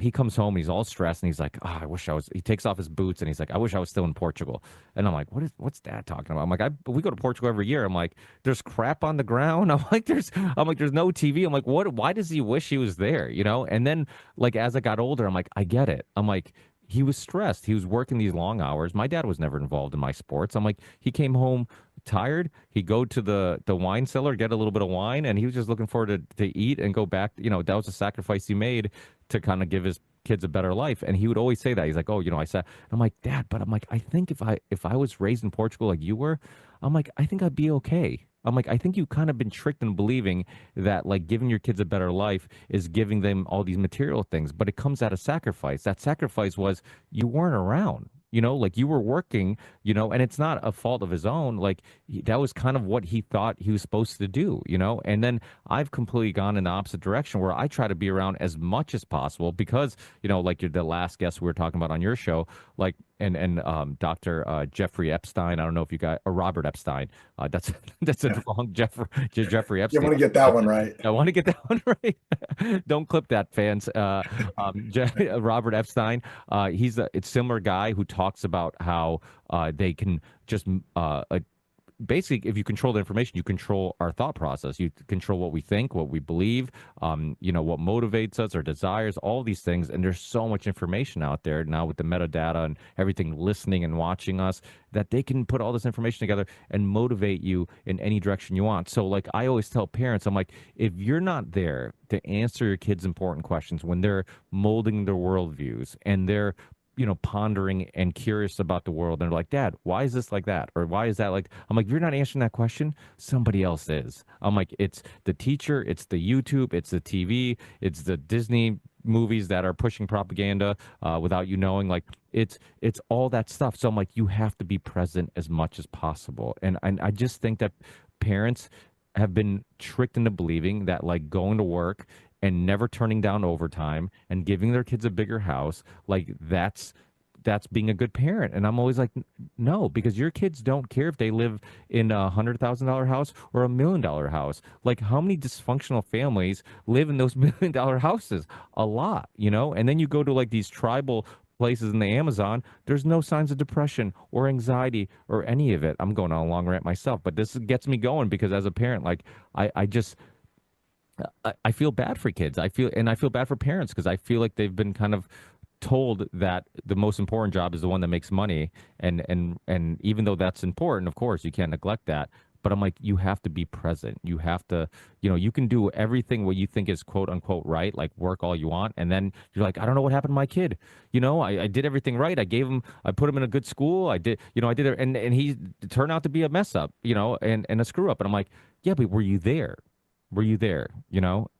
he comes home and he's all stressed and he's like, oh, I wish I was. He takes off his boots and he's like, I wish I was still in Portugal. And I'm like, what's Dad talking about? I'm like, we go to Portugal every year. I'm like, there's crap on the ground. There's no TV. I'm like, what? Why does he wish he was there? And then like as I got older, I'm like, I get it. I'm like, he was stressed. He was working these long hours. My dad was never involved in my sports. I'm like, he came home tired. He'd go to the wine cellar, get a little bit of wine, and he was just looking forward to eat and go back. That was a sacrifice he made to kind of give his kids a better life. And he would always say that. He's like, oh, I said, I'm like, Dad, but I'm like, I think if I was raised in Portugal like you were, I'm like, I think I'd be okay. I'm like, I think you kind of been tricked in believing that like giving your kids a better life is giving them all these material things, but it comes at a sacrifice. That sacrifice was you weren't around. Like you were working, and it's not a fault of his own. Like that was kind of what he thought he was supposed to do, and then I've completely gone in the opposite direction where I try to be around as much as possible because, like you're the last guest we were talking about on your show, like, and Dr. Jeffrey Epstein. I don't know if you got or Robert Epstein. That's a wrong Jeffrey You Epstein. want to get that one right. I want to get that one right. Don't clip that, fans. Robert Epstein. He's a similar guy who talks about how they can just basically, if you control the information, you control our thought process. You control what we think, what we believe, what motivates us, our desires, all these things. And there's so much information out there now with the metadata and everything listening and watching us that they can put all this information together and motivate you in any direction you want. So like I always tell parents, I'm like, if you're not there to answer your kids' important questions when they're molding their worldviews and they're pondering and curious about the world. And they're like, Dad, why is this like that? Or why is that like, I'm like, if you're not answering that question, somebody else is. I'm like, it's the teacher, it's the YouTube, it's the TV, it's the Disney movies that are pushing propaganda without you knowing. Like it's all that stuff. So I'm like, you have to be present as much as possible. And I just think that parents have been tricked into believing that like going to work and never turning down overtime and giving their kids a bigger house, like that's being a good parent. And I'm always like, no, because your kids don't care if they live in $100,000 house or $1 million house. Like how many dysfunctional families live in those $1 million houses? A lot, and then you go to like these tribal places in the Amazon, there's no signs of depression or anxiety or any of it. I'm going on a long rant myself, but this gets me going because as a parent, like I feel bad for kids. I feel bad for parents because I feel like they've been kind of told that the most important job is the one that makes money. And even though that's important, of course, you can't neglect that. But I'm like, you have to be present. You have to, you can do everything what you think is quote unquote right, like work all you want. And then you're like, I don't know what happened to my kid. I did everything right. I put him in a good school. I did it. And he turned out to be a mess up, and a screw up. And I'm like, yeah, but were you there? Were you there?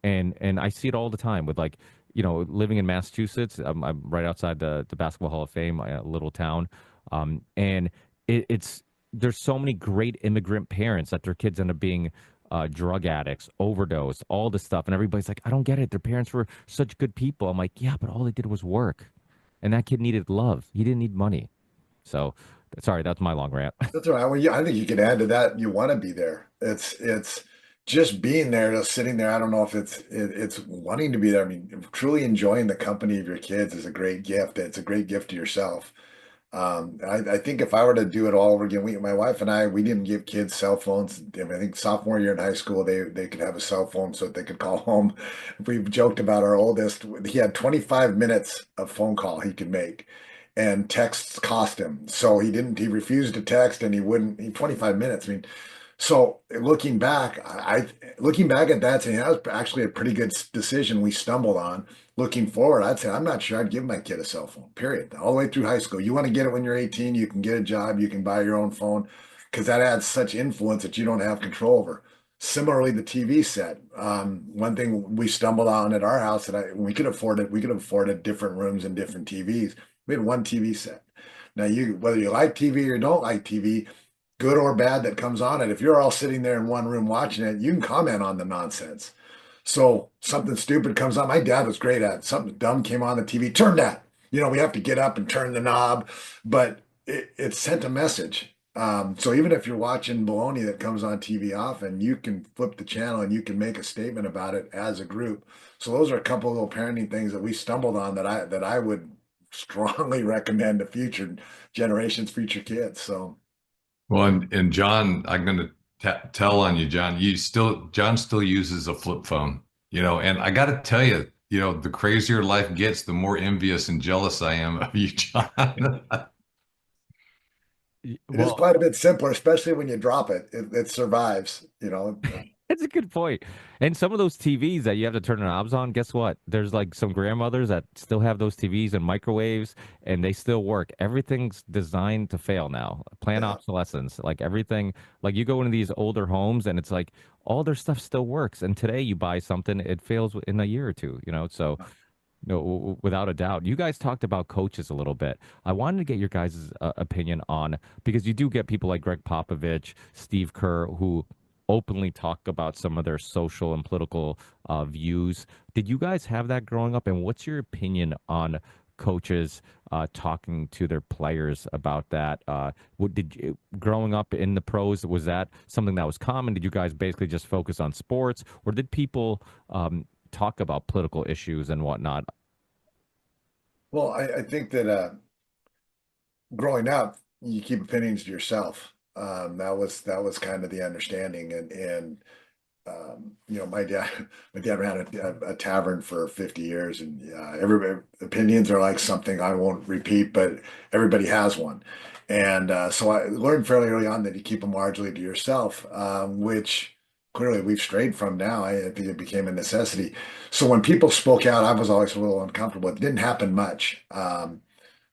And I see it all the time with like, living in Massachusetts. I'm right outside the Basketball Hall of Fame, a little town. And it's there's so many great immigrant parents that their kids end up being drug addicts, overdose, all this stuff. And everybody's like, I don't get it. Their parents were such good people. I'm like, yeah, but all they did was work. And that kid needed love. He didn't need money. So sorry, that's my long rant. That's all right. Well, yeah, I think you can add to that. You want to be there. It's just being there, just sitting there. I don't know if it's wanting to be there. I mean, truly enjoying the company of your kids is a great gift. It's a great gift to yourself. I think if I were to do it all over again, my wife and I, we didn't give kids cell phones. I think sophomore year in high school, they could have a cell phone so that they could call home. We joked about our oldest. He had 25 minutes of phone call he could make. and texts cost him. So he refused to text and he wouldn't, 25 minutes. I mean, so looking back at that, saying that was actually a pretty good decision we stumbled on. Looking forward, I'd say I'm not sure I'd give my kid a cell phone, period. All the way through high school. You want to get it when you're 18, you can get a job, you can buy your own phone, because that adds such influence that you don't have control over. Similarly, the TV set. One thing we stumbled on at our house that we could have afforded different rooms and different TVs. We had one TV set. Now, whether you like TV or don't like TV, good or bad that comes on it, if you're all sitting there in one room watching it, you can comment on the nonsense. So something stupid comes on. My dad was great at it. Something dumb came on the TV. Turn that. We have to get up and turn the knob, but it sent a message. So even if you're watching baloney that comes on TV often, you can flip the channel and you can make a statement about it as a group. So those are a couple of little parenting things that we stumbled on that I would strongly recommend to future generations, future kids. So. Well, and John, I'm going to tell on you, John. John still uses a flip phone, and I got to tell you, the crazier life gets, the more envious and jealous I am of you, John. It is Well, quite a bit simpler, especially when you drop it. It survives. it's a good point. And some of those TVs that you have to turn the knobs on, guess what? There's like some grandmothers that still have those TVs and microwaves, and they still work. Everything's designed to fail now. Planned Yeah. obsolescence, like everything. Like you go into these older homes, and it's like all their stuff still works. And today you buy something, it fails in a year or two. So no, without a doubt. You guys talked about coaches a little bit. I wanted to get your guys' opinion on because you do get people like Greg Popovich, Steve Kerr, who openly talk about some of their social and political views. Did you guys have that growing up? And what's your opinion on coaches talking to their players about that? Growing up in the pros, was that something that was common? Did you guys basically just focus on sports, or did people talk about political issues and whatnot? Well, I think that growing up, you keep opinions to yourself. That was kind of the understanding, and my dad ran a tavern for 50 years, and everybody opinions are like something I won't repeat, but everybody has one. And so I learned fairly early on that you keep them largely to yourself, which clearly we've strayed from now. I think it became a necessity. So when people spoke out, I was always a little uncomfortable. It didn't happen much.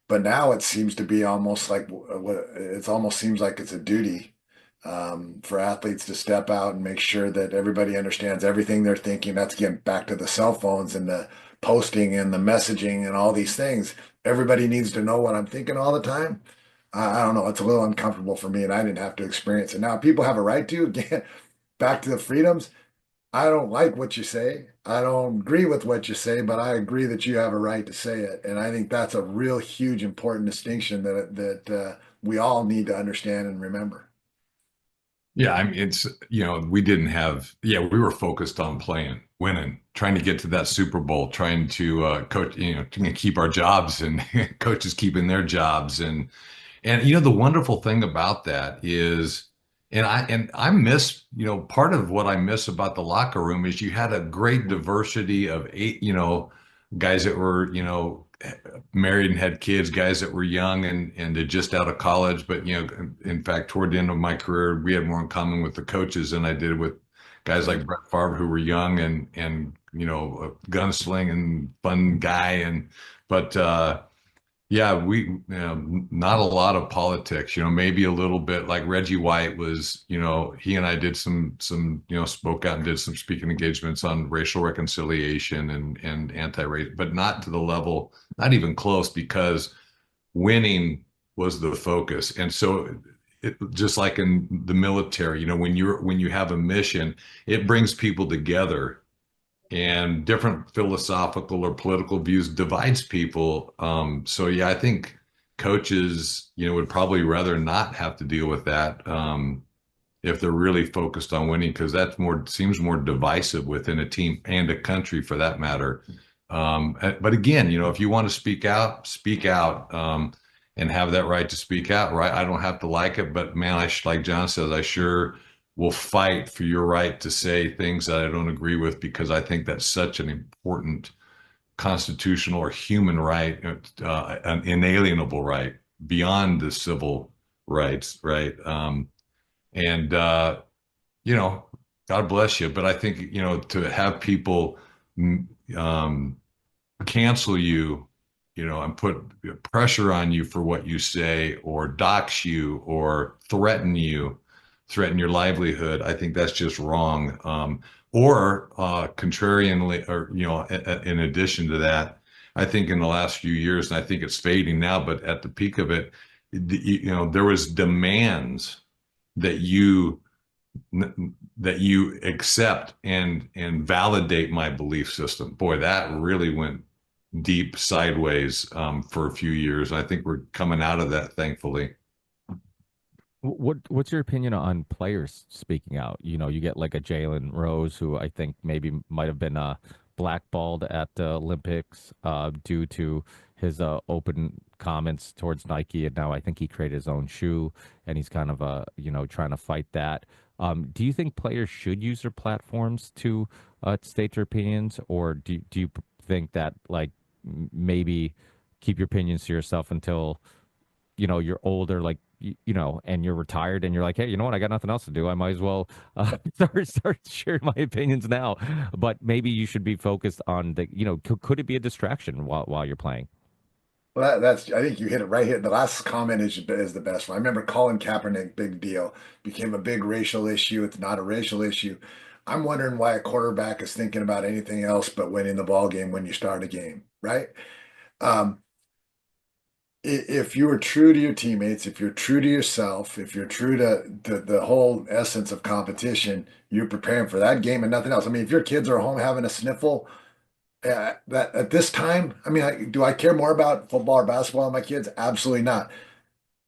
But now it seems to be almost like it almost seems like it's a duty for athletes to step out and make sure that everybody understands everything they're thinking. That's again back to the cell phones and the posting and the messaging and all these things. Everybody needs to know what I'm thinking all the time. I don't know. It's a little uncomfortable for me, and I didn't have to experience it. Now people have a right to. Again, back to the freedoms. I don't like what you say. I don't agree with what you say, but I agree that you have a right to say it. And I think that's a real huge, important distinction that we all need to understand and remember. Yeah, I mean, we didn't have, yeah, we were focused on playing, winning, trying to get to that Super Bowl, trying to coach, to keep our jobs and coaches keeping their jobs. And the wonderful thing about that is, and I miss, part of what I miss about the locker room is you had a great diversity of eight, guys that were, married and had kids, guys that were young and they're just out of college. But, in fact, toward the end of my career, we had more in common with the coaches than I did with guys like Brett Favre who were young and a gunsling fun guy. But yeah, not a lot of politics, maybe a little bit like Reggie White was, he and I did some, spoke out and did some speaking engagements on racial reconciliation and anti-race, but not to the level, not even close, because winning was the focus. And so just like in the military, when you have a mission, it brings people together, and different philosophical or political views divides people. So yeah, I think coaches, would probably rather not have to deal with that if they're really focused on winning, because that seems more divisive within a team and a country for that matter. But again, if you want to speak out, and have that right to speak out, right? I don't have to like it, but man, like John says, I sure will fight for your right to say things that I don't agree with, because I think that's such an important constitutional or human right, an inalienable right beyond the civil rights, right? And you know, God bless you, but I think to have people um, cancel you, and put pressure on you for what you say, or dox you, or threaten your livelihood. I think that's just wrong. Or contrarianly, or in addition to that, I think in the last few years, and I think it's fading now, but at the peak of it, there was demands that you accept and validate my belief system. Boy, that really went deep sideways for a few years. I think we're coming out of that, thankfully. What's your opinion on players speaking out? You get like a Jalen Rose, who I think maybe might have been blackballed at the Olympics due to his open comments towards Nike, and now I think he created his own shoe, and he's kind of trying to fight that. Do you think players should use their platforms to state their opinions, or do you think that like maybe keep your opinions to yourself until you're older, like and you're retired, and you're like, hey, you know what? I got nothing else to do. I might as well start sharing my opinions now. But maybe you should be focused on the, could it be a distraction while you're playing? Well, that's, I think you hit it right here. The last comment is the best one. I remember Colin Kaepernick, big deal, became a big racial issue. It's not a racial issue. I'm wondering why a quarterback is thinking about anything else but winning the ball game when you start a game, right? Um, if you are true to your teammates, if you're true to yourself, if you're true to the whole essence of competition, you're preparing for that game and nothing else. I mean, if your kids are home having a sniffle, that at this time, I mean, do I care more about football or basketball than my kids? Absolutely not.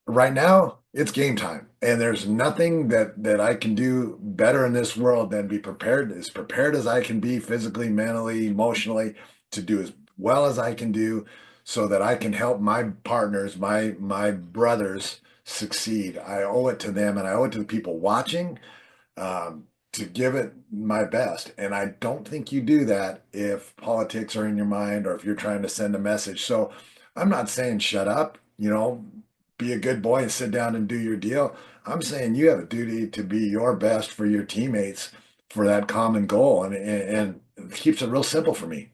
Right now, it's game time, and there's nothing that I can do better in this world than be prepared as I can be physically, mentally, emotionally, to do as well as I can do, so that I can help my partners, my brothers succeed. I owe it to them, and I owe it to the people watching, to give it my best. And I don't think you do that if politics are in your mind or if you're trying to send a message. So I'm not saying shut up, be a good boy and sit down and do your deal. I'm saying you have a duty to be your best for your teammates for that common goal. And it keeps it real simple for me.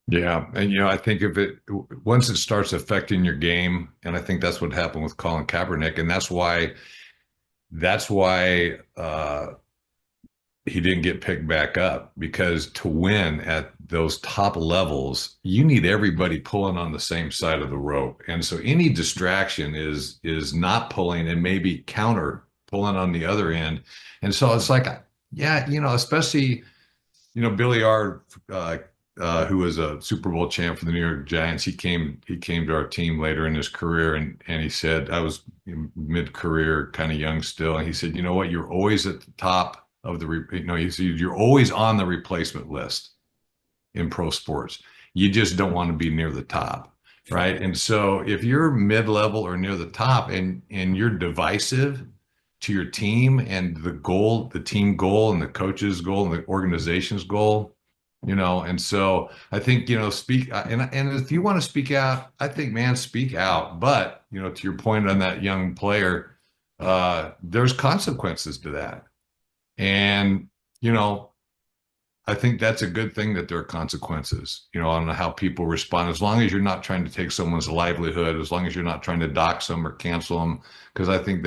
Yeah, and I think if it once it starts affecting your game, and I think that's what happened with Colin Kaepernick, and that's why he didn't get picked back up, because to win at those top levels, you need everybody pulling on the same side of the rope. And so any distraction is not pulling, and maybe counter pulling on the other end. And so it's like, yeah, especially, Billy R, who was a Super Bowl champ for the New York Giants. He came to our team later in his career, and he said, I was mid-career, kind of young still, and he said, you know what, you're always at the top of he said, you're always on the replacement list in pro sports. You just don't want to be near the top, right? And so if you're mid-level or near the top, and you're divisive to your team and the team goal and the coach's goal and the organization's goal, and so I think, speak, and if you want to speak out, I think, man, speak out. But, to your point on that young player, there's consequences to that. And, I think that's a good thing that there are consequences, on how people respond, as long as you're not trying to take someone's livelihood, as long as you're not trying to dox them or cancel them, because I think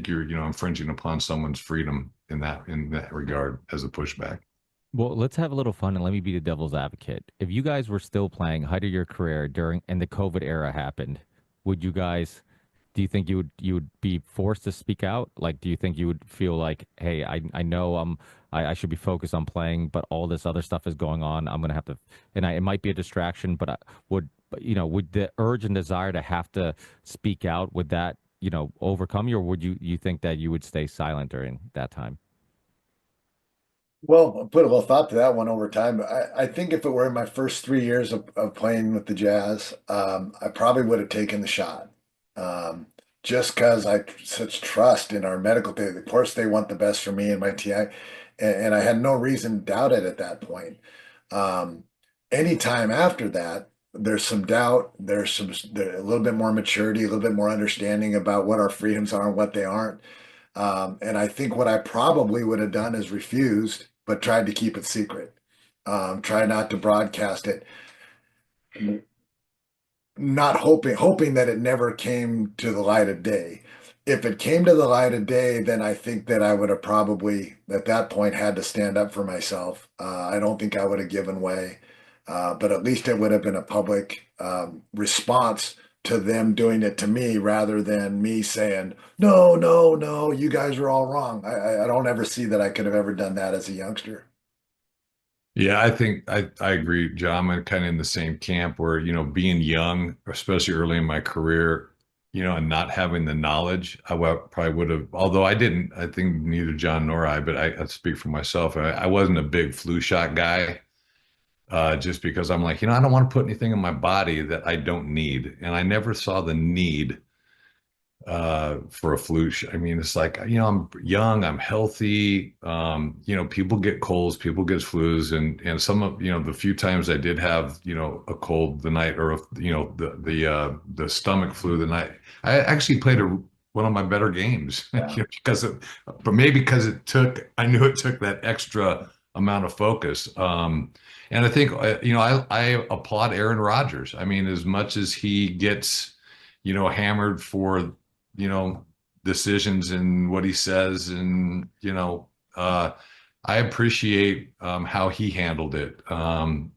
you're, infringing upon someone's freedom in that regard as a pushback. Well, let's have a little fun and let me be the devil's advocate. If you guys were still playing height of your career during and the COVID era happened, would you guys do you think you would be forced to speak out? Like, do you think you would feel like, hey, I know I should be focused on playing, but all this other stuff is going on. I'm gonna have to, and it might be a distraction, but would the urge and desire to have to speak out, would that overcome you, or would you think that you would stay silent during that time? Well, I put a little thought to that one over time. But I think if it were in my first 3 years of playing with the Jazz, I probably would have taken the shot. Um, just because I such trust in our medical team. Of course, they want the best for me and my TI, and I had no reason to doubt it at that point. Um, anytime after that, there's some doubt, a little bit more maturity, a little bit more understanding about what our freedoms are and what they aren't. And I think what I probably would have done is refused, but tried to keep it secret. Try not to broadcast it, not hoping that it never came to the light of day. If it came to the light of day, then I think that I would have probably at that point had to stand up for myself. I don't think I would have given way, but at least it would have been a public response to them doing it to me rather than me saying, no, no, no, you guys are all wrong. I don't ever see that I could have ever done that as a youngster. Yeah, I think I agree, John. I'm kind of in the same camp where, being young, especially early in my career, and not having the knowledge, probably would have, although I didn't, I think neither John nor I, but I speak for myself. I wasn't a big flu shot guy, just because I'm like, I don't want to put anything in my body that I don't need. And I never saw the need for a flu shot. I mean, it's like, I'm young, I'm healthy. People get colds, people get flus, and some of, the few times I did have, a cold the night, or the stomach flu the night, I actually played one of my better games, Yeah. but maybe because I knew it took that extra amount of focus. And I think, I applaud Aaron Rodgers. I mean, as much as he gets, hammered for, you know, decisions and what he says. And, I appreciate how he handled it, and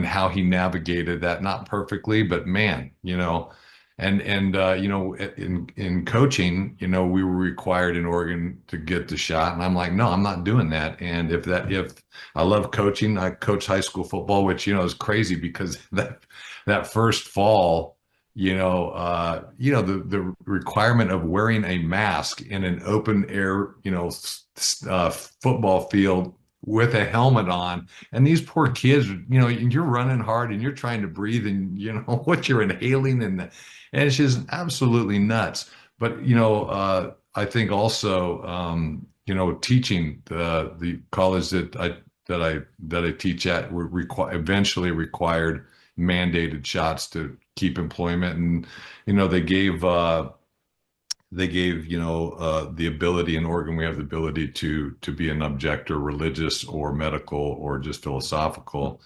how he navigated that, not perfectly, but man, in coaching, we were required in Oregon to get the shot. And I'm like, no, I'm not doing that. And if I love coaching, I coach high school football, which, is crazy because that first fall, the requirement of wearing a mask in an open air, football field with a helmet on, and these poor kids, you're running hard and you're trying to breathe, and what you're inhaling, and it's just absolutely nuts. But I think also, teaching the college that I teach at eventually required mandated shots to keep employment. And they gave the ability in Oregon. We have the ability to be an objector, religious or medical or just philosophical.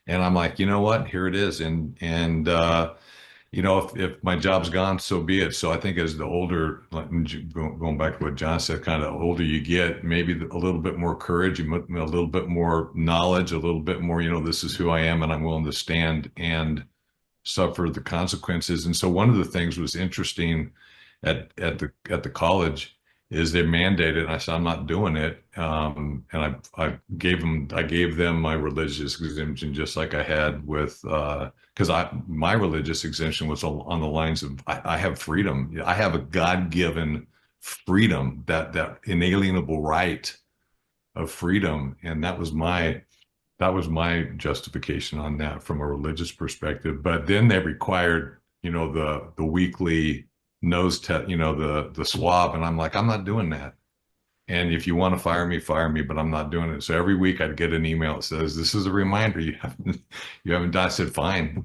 And I'm like, you know what, here it is. And if my job's gone, so be it. So I think as the older, like, going back to what John said, kind of older you get, maybe a little bit more courage, a little bit more knowledge, a little bit more, this is who I am and I'm willing to stand and suffer the consequences. And so one of the things was interesting at the college is they mandated, and I said, I'm not doing it. And I gave them my religious exemption, just like I had with, because my religious exemption was on the lines of, I have freedom. I have a God-given freedom, that inalienable right of freedom. And that was my justification on that from a religious perspective. But then they required, the weekly nose test, the swab, and I'm like, I'm not doing that. And if you want to fire me, but I'm not doing it. So every week I'd get an email that says, "This is a reminder you haven't done." I said, "Fine."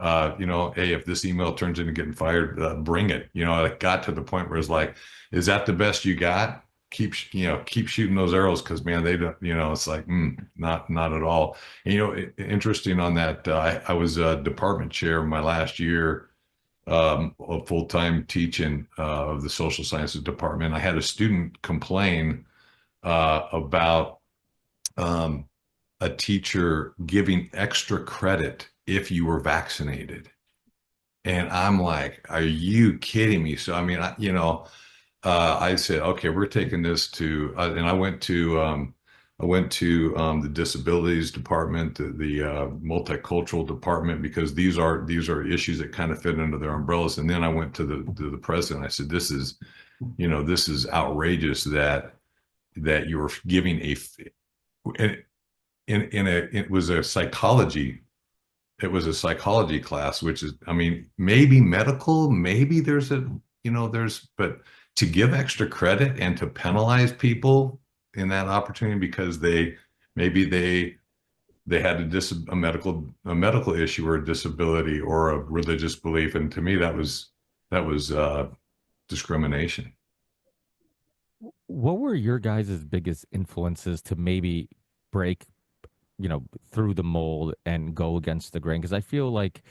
Hey, if this email turns into getting fired, bring it. It got to the point where it's like, is that the best you got? Keep shooting those arrows, because man, they don't. It's like, not at all. And, interesting on that. I was a department chair my last year, of full-time teaching of the social sciences department. I had a student complain about a teacher giving extra credit if you were vaccinated. And I'm like, are you kidding me? So, I mean, I said, okay, we're taking this to, and I went to the disabilities department, the multicultural department, because these are issues that kind of fit under their umbrellas. And then I went to the president. I said, this is outrageous that you're giving it was a psychology. It was a psychology class, which is, I mean, maybe medical, maybe but to give extra credit and to penalize people in that opportunity because maybe they they had a medical issue or a disability or a religious belief, and to me that was discrimination. What were your guys' biggest influences to maybe break, through the mold and go against the grain? Because I feel like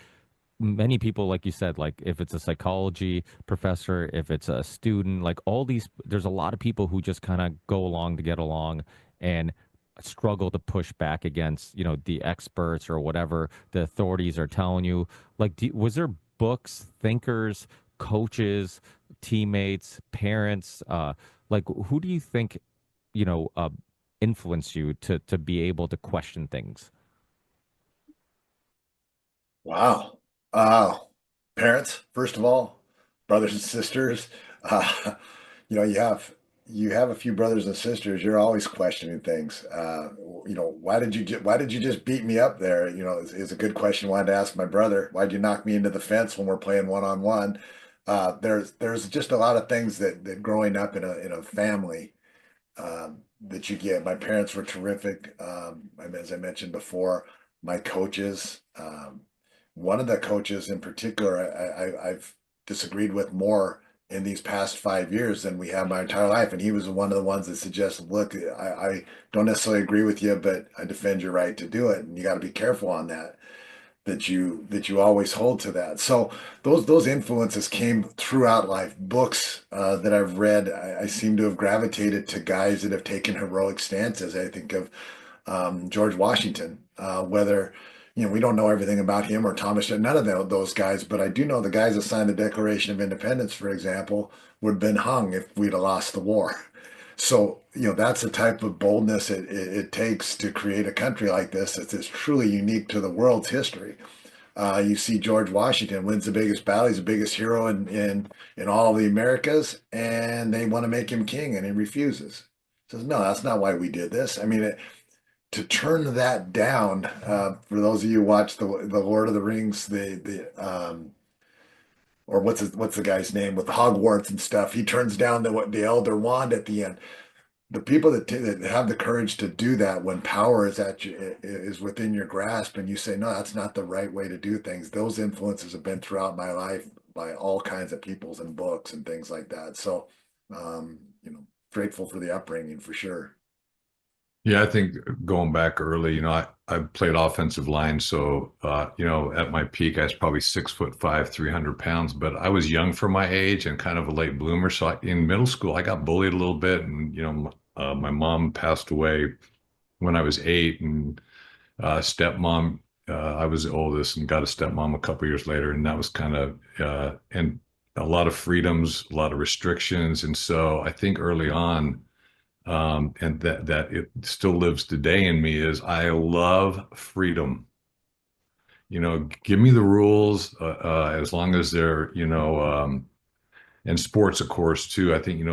many people, like you said, like if it's a psychology professor, if it's a student, like all these, there's a lot of people who just kind of go along to get along and struggle to push back against, the experts or whatever the authorities are telling you. Like, was there books, thinkers, coaches, teammates, parents? Like, who do you think, you know, uh, influence you to be able to question things? Wow. Parents, first of all, brothers and sisters. Uh, you know, you have a few brothers and sisters. You're always questioning things. Why did you just beat me up there? Is a good question. I wanted to ask my brother. Why'd you knock me into the fence when we're playing one on one? There's just a lot of things that growing up in a family that you get. My parents were terrific. As I mentioned before, my coaches. One of the coaches in particular, I've disagreed with more in these past 5 years than we have my entire life. And he was one of the ones that suggested, look, I don't necessarily agree with you, but I defend your right to do it. And you got to be careful on that you always hold to that. So those influences came throughout life. Books that I've read, I seem to have gravitated to guys that have taken heroic stances. I think of George Washington, whether we don't know everything about him or Thomas, none of those guys, but I do know the guys that signed the Declaration of Independence, for example, would have been hung if we'd have lost the war. So, that's the type of boldness it takes to create a country like this. It's truly unique to the world's history. You see George Washington wins the biggest battle. He's the biggest hero in all of the Americas, and they want to make him king, and he refuses. Says, no, that's not why we did this. I mean, to turn that down, for those of you who watch the Lord of the Rings, or what's the guy's name with Hogwarts and stuff, he turns down the Elder Wand at the end. The people that have the courage to do that when power is within your grasp, and you say, no, that's not the right way to do things. Those influences have been throughout my life by all kinds of peoples and books and things like that. So, um, grateful for the upbringing for sure. Yeah, I think going back early, I played offensive line, so at my peak, I was probably 6'5", 300 pounds, but I was young for my age and kind of a late bloomer. So in middle school, I got bullied a little bit, and my mom passed away when I was 8, and stepmom, I was the oldest, and got a stepmom a couple years later, and that was kind of and a lot of freedoms, a lot of restrictions, and so I think early on and that it still lives today in me is I love freedom. Give me the rules as long as they're, and sports, of course, too. I think,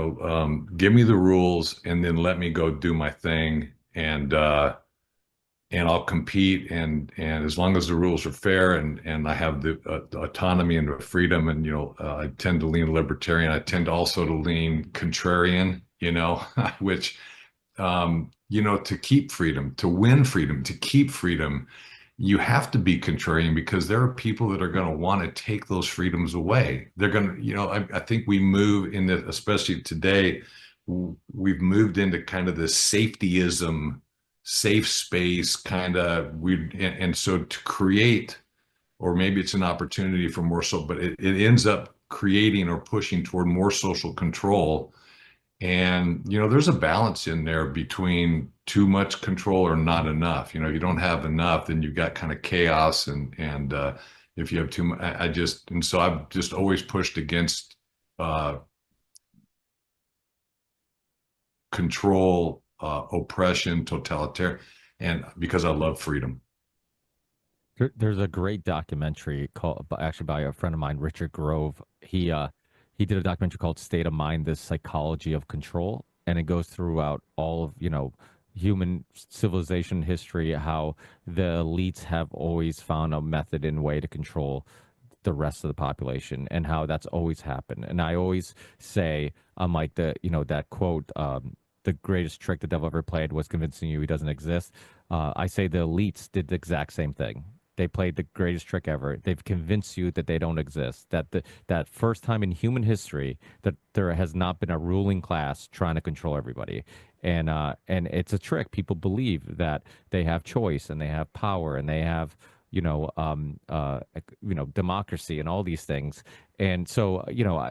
give me the rules and then let me go do my thing and I'll compete and as long as the rules are fair and I have the autonomy and the freedom and I tend to lean libertarian. I tend also to lean contrarian, which to keep freedom, to win freedom, to keep freedom, you have to be contrarian because there are people that are going to want to take those freedoms away. They're going to, I think we move in the, especially today, we've moved into kind of this safetyism, safe space kind of and so to create, or maybe it's an opportunity for more so, but it ends up creating or pushing toward more social control. And, there's a balance in there between too much control or not enough. You don't have enough, then you've got kind of chaos. And if you have too much, and so I've just always pushed against control, oppression, totalitarian, and because I love freedom. There's a great documentary called, actually by a friend of mine, Richard Grove. He did a documentary called State of Mind: The Psychology of Control, and it goes throughout all of human civilization history, how the elites have always found a method and way to control the rest of the population, and how that's always happened. And I always say, I'm like that quote, the greatest trick the devil ever played was convincing you he doesn't exist. I say the elites did the exact same thing. They played the greatest trick ever. They've convinced you that they don't exist. That first time in human history that there has not been a ruling class trying to control everybody. And it's a trick. People believe that they have choice and they have power and they have democracy and all these things. And so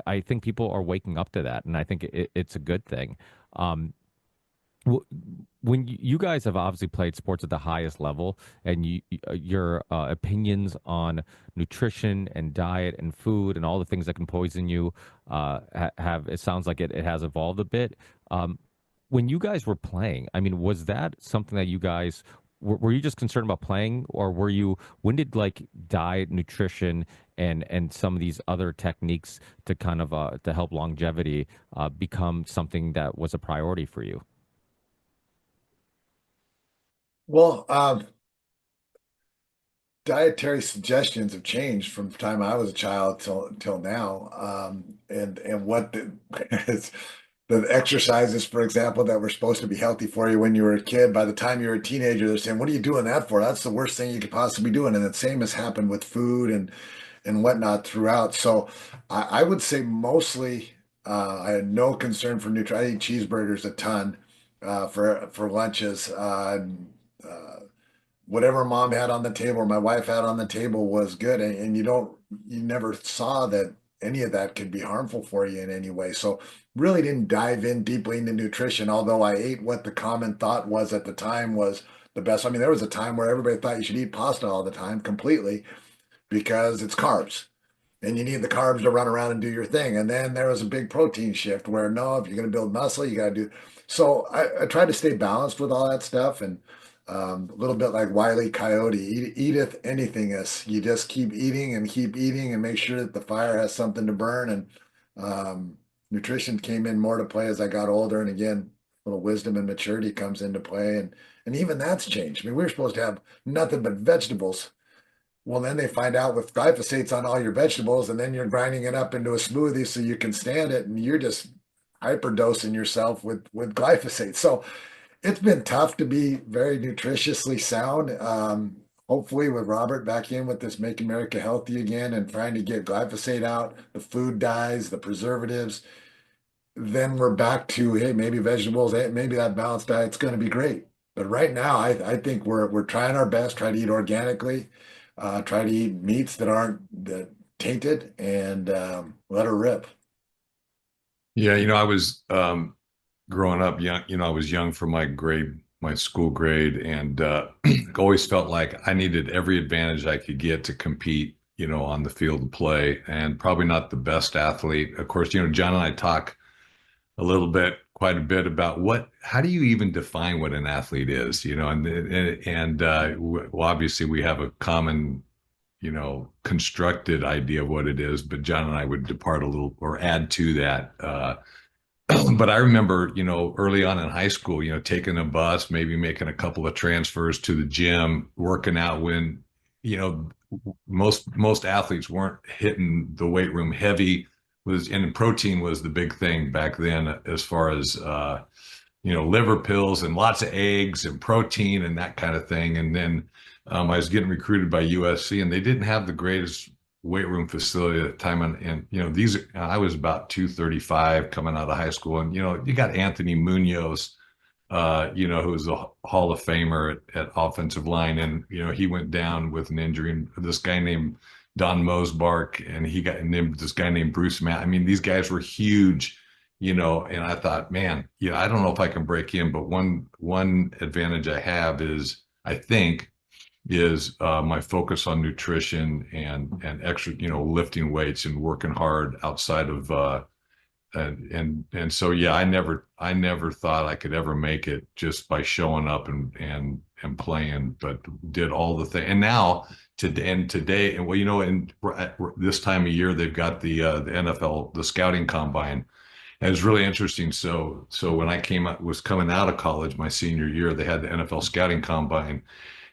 I think people are waking up to that, and I think it's a good thing. Um, when you guys have obviously played sports at the highest level, and your opinions on nutrition and diet and food and all the things that can poison you have, it sounds like it has evolved a bit. When you guys were playing, I mean, was that something that you guys were you just concerned about playing, or when did like diet, nutrition, and some of these other techniques to kind of to help longevity become something that was a priority for you? Well, dietary suggestions have changed from the time I was a child till now. And what it's, the exercises, for example, that were supposed to be healthy for you when you were a kid, by the time you were a teenager, they're saying, "What are you doing that for? That's the worst thing you could possibly be doing." And the same has happened with food and whatnot throughout. So I would say mostly I had no concern for nutrition. I eat cheeseburgers a ton for lunches. Uh, Whatever mom had on the table or my wife had on the table was good, and you never saw that any of that could be harmful for you in any way. So really didn't dive in deeply into nutrition, although I ate what the common thought was at the time was the best. I mean, there was a time where everybody thought you should eat pasta all the time completely because it's carbs and you need the carbs to run around and do your thing. And then there was a big protein shift where no, if you're going to build muscle, you got to do. So I tried to stay balanced with all that stuff, and a little bit like Wile E. Coyote, eateth anything. You just keep eating and make sure that the fire has something to burn. And nutrition came in more to play as I got older. And again, a little wisdom and maturity comes into play. And even that's changed. I mean, we were supposed to have nothing but vegetables. Well, then they find out with glyphosates on all your vegetables, and then you're grinding it up into a smoothie so you can stand it, and you're just hyperdosing yourself with glyphosate. So it's been tough to be very nutritiously sound. Hopefully, with Robert back in with this Make America Healthy again and trying to get glyphosate out, the food dyes, the preservatives, then we're back to, hey, maybe vegetables, hey, maybe that balanced diet's going to be great. But right now, I think we're trying our best, try to eat organically, try to eat meats that aren't that tainted, and let her rip. Yeah, I was growing up young. I was young for my school grade, and always felt like I needed every advantage I could get to compete, on the field of play, and probably not the best athlete. Of course, John and I talk quite a bit about how do you even define what an athlete is, well, obviously we have a common, constructed idea of what it is, but John and I would depart a little or add to that. But I remember, early on in high school, taking a bus, maybe making a couple of transfers to the gym, working out when, most athletes weren't hitting the weight room heavy, and protein was the big thing back then as far as, liver pills and lots of eggs and protein and that kind of thing. And then I was getting recruited by USC, and they didn't have the greatest weight room facility at the time. And I was about 235 coming out of high school. And, you got Anthony Munoz, who was a Hall of Famer at offensive line. And, he went down with an injury. And this guy named Don Mosbark, and he got named this guy named Bruce Matt. I mean, these guys were huge, and I thought, man, I don't know if I can break in, but one advantage I have is, I think, is my focus on nutrition and extra, lifting weights and working hard outside of and so yeah, I never thought I could ever make it just by showing up and playing, but did all the things. And now today, and well, and at this time of year they've got the NFL, the scouting combine. And it's really interesting. So when I was coming out of college, my senior year, they had the NFL scouting combine.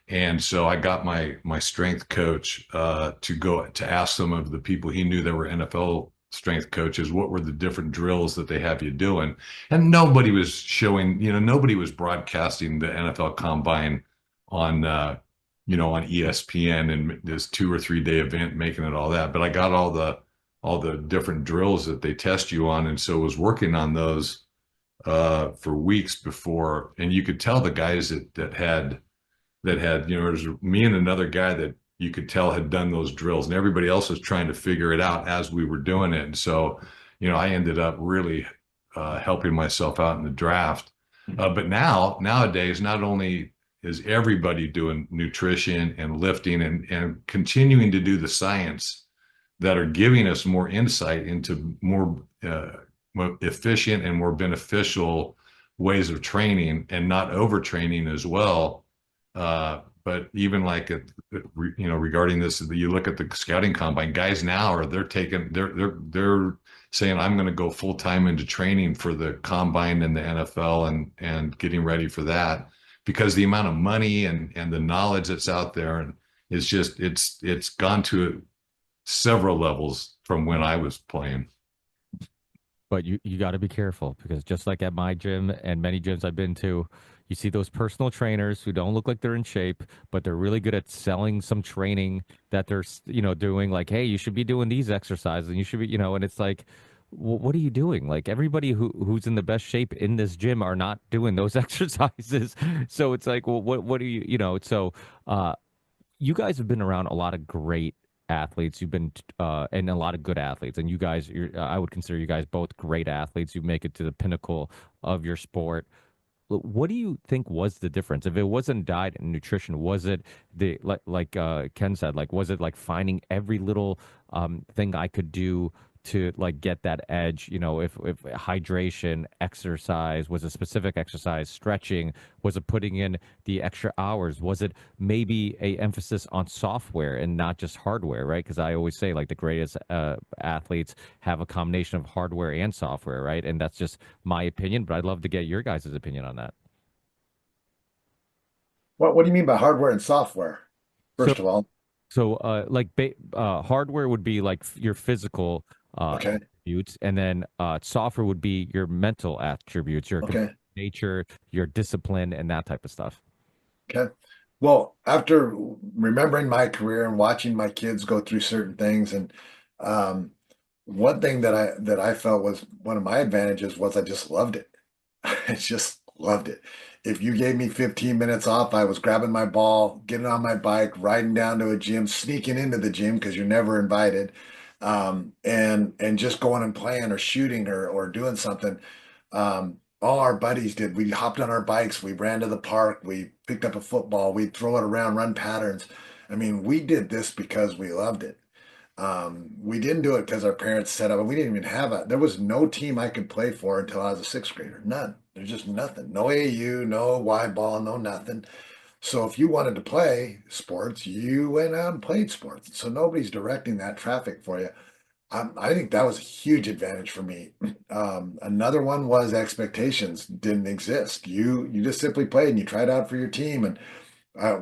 And so I got my strength coach to go to ask some of the people he knew that were NFL strength coaches, what were the different drills that they have you doing. And nobody was showing, nobody was broadcasting the NFL combine on on ESPN and this 2 or 3 day event, making it all that. But I got all the different drills that they test you on, and so was working on those for weeks before. And you could tell the guys that had there's me and another guy that you could tell had done those drills, and everybody else was trying to figure it out as we were doing it. And so, I ended up really helping myself out in the draft. But nowadays, not only is everybody doing nutrition and lifting and continuing to do the science that are giving us more insight into more efficient and more beneficial ways of training and not overtraining as well. But even like regarding this, you look at the scouting combine, guys now they're saying, I'm going to go full time into training for the combine and the NFL and getting ready for that, because the amount of money and the knowledge that's out there, and it's gone to several levels from when I was playing. But you got to be careful, because just like at my gym and many gyms I've been to, you see those personal trainers who don't look like they're in shape, but they're really good at selling some training that they're, doing, like, hey, you should be doing these exercises and you should be, and it's like, what are you doing? Like, everybody who's in the best shape in this gym are not doing those exercises. So it's like, well, what do so you guys have been around a lot of great athletes. You've been and a lot of good athletes, and I would consider you guys both great athletes. You make it to the pinnacle of your sport. What do you think was the difference? If it wasn't diet and nutrition, was it the like Ken said, like, was it like finding every little thing I could do to like get that edge? If hydration, exercise, was a specific exercise, stretching, was it putting in the extra hours? Was it maybe a emphasis on software and not just hardware, right? Because I always say, like, the greatest athletes have a combination of hardware and software, right? And that's just my opinion, but I'd love to get your guys' opinion on that. What do you mean by hardware and software? So, First of all, hardware would be like your physical okay, attributes, and then software would be your mental attributes, your okay, nature, your discipline, and that type of stuff. okay. Well, after remembering my career and watching my kids go through certain things, and um, one thing that I felt was one of my advantages was I just loved it. I just loved it. If you gave me 15 minutes off, I was grabbing my ball, getting on my bike, riding down to a gym, sneaking into the gym because you're never invited, and just going and playing or shooting or doing something. All our buddies did. We hopped on our bikes, we ran to the park, we picked up a football, we'd throw it around, run patterns. I mean, we did this because we loved it. We didn't do it because our parents set up. We didn't even have there was no team I could play for until I was a sixth grader. None. There's just nothing. No AU, no Y ball, no nothing. So if you wanted to play sports, you went out and played sports. So nobody's directing that traffic for you. I think that was a huge advantage for me. Another one was expectations didn't exist. You just simply played and you tried out for your team. And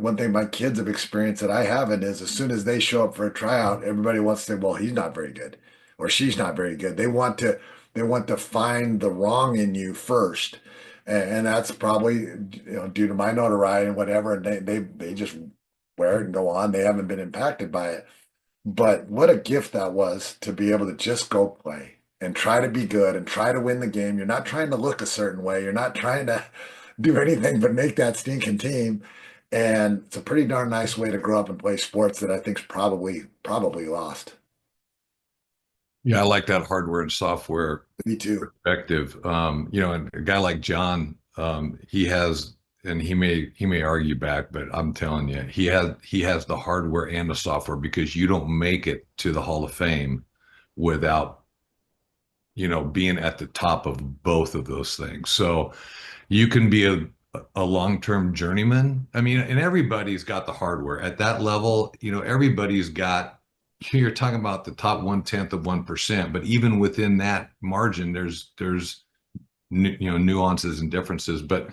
one thing my kids have experienced that I haven't is, as soon as they show up for a tryout, everybody wants to say, well, he's not very good or she's not very good. They want to find the wrong in you first. And that's probably, due to my notoriety and whatever, and they just wear it and go on. They haven't been impacted by it. But what a gift that was, to be able to just go play and try to be good and try to win the game. You're not trying to look a certain way. You're not trying to do anything but make that stinking team. And it's a pretty darn nice way to grow up and play sports that I think's probably lost. Yeah, I like that hardware and software Me too. perspective. And a guy like John, he has, and he may argue back, but I'm telling you, he has the hardware and the software, because you don't make it to the Hall of Fame without being at the top of both of those things. So you can be a long-term journeyman. I mean, and everybody's got the hardware at that level. Everybody's got. You're talking about the top 1/10 of 1%, but even within that margin, there's nuances and differences. But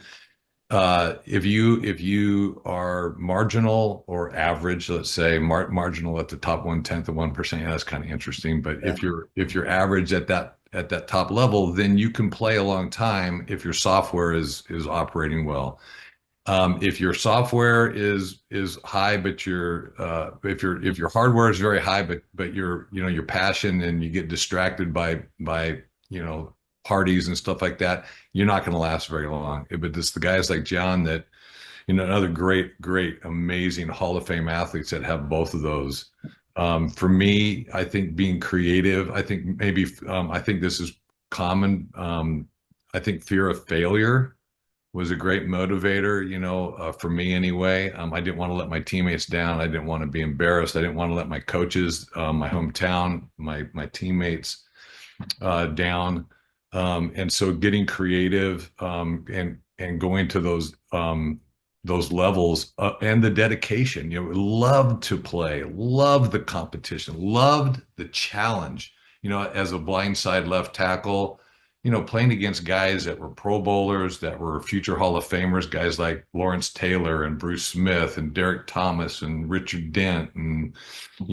if you are marginal or average, let's say marginal at the top 1/10 of 1%, yeah, that's kind of interesting. But Yeah. if you're average at that top level, then you can play a long time if your software is operating well. If your software is high, but if your hardware is very high, but your passion and you get distracted by you know parties and stuff like that, you're not going to last very long. But it's the guys like John that other great, amazing Hall of Fame athletes that have both of those. For me, I think being creative, I think this is common. I think fear of failure was a great motivator, for me anyway. I didn't want to let my teammates down. I didn't want to be embarrassed. I didn't want to let my coaches, my hometown, my teammates down. And so getting creative and going to those levels and the dedication, loved to play, loved the competition, loved the challenge, as a blindside left tackle, playing against guys that were Pro Bowlers, that were future Hall of Famers, guys like Lawrence Taylor and Bruce Smith and Derek Thomas and Richard Dent, and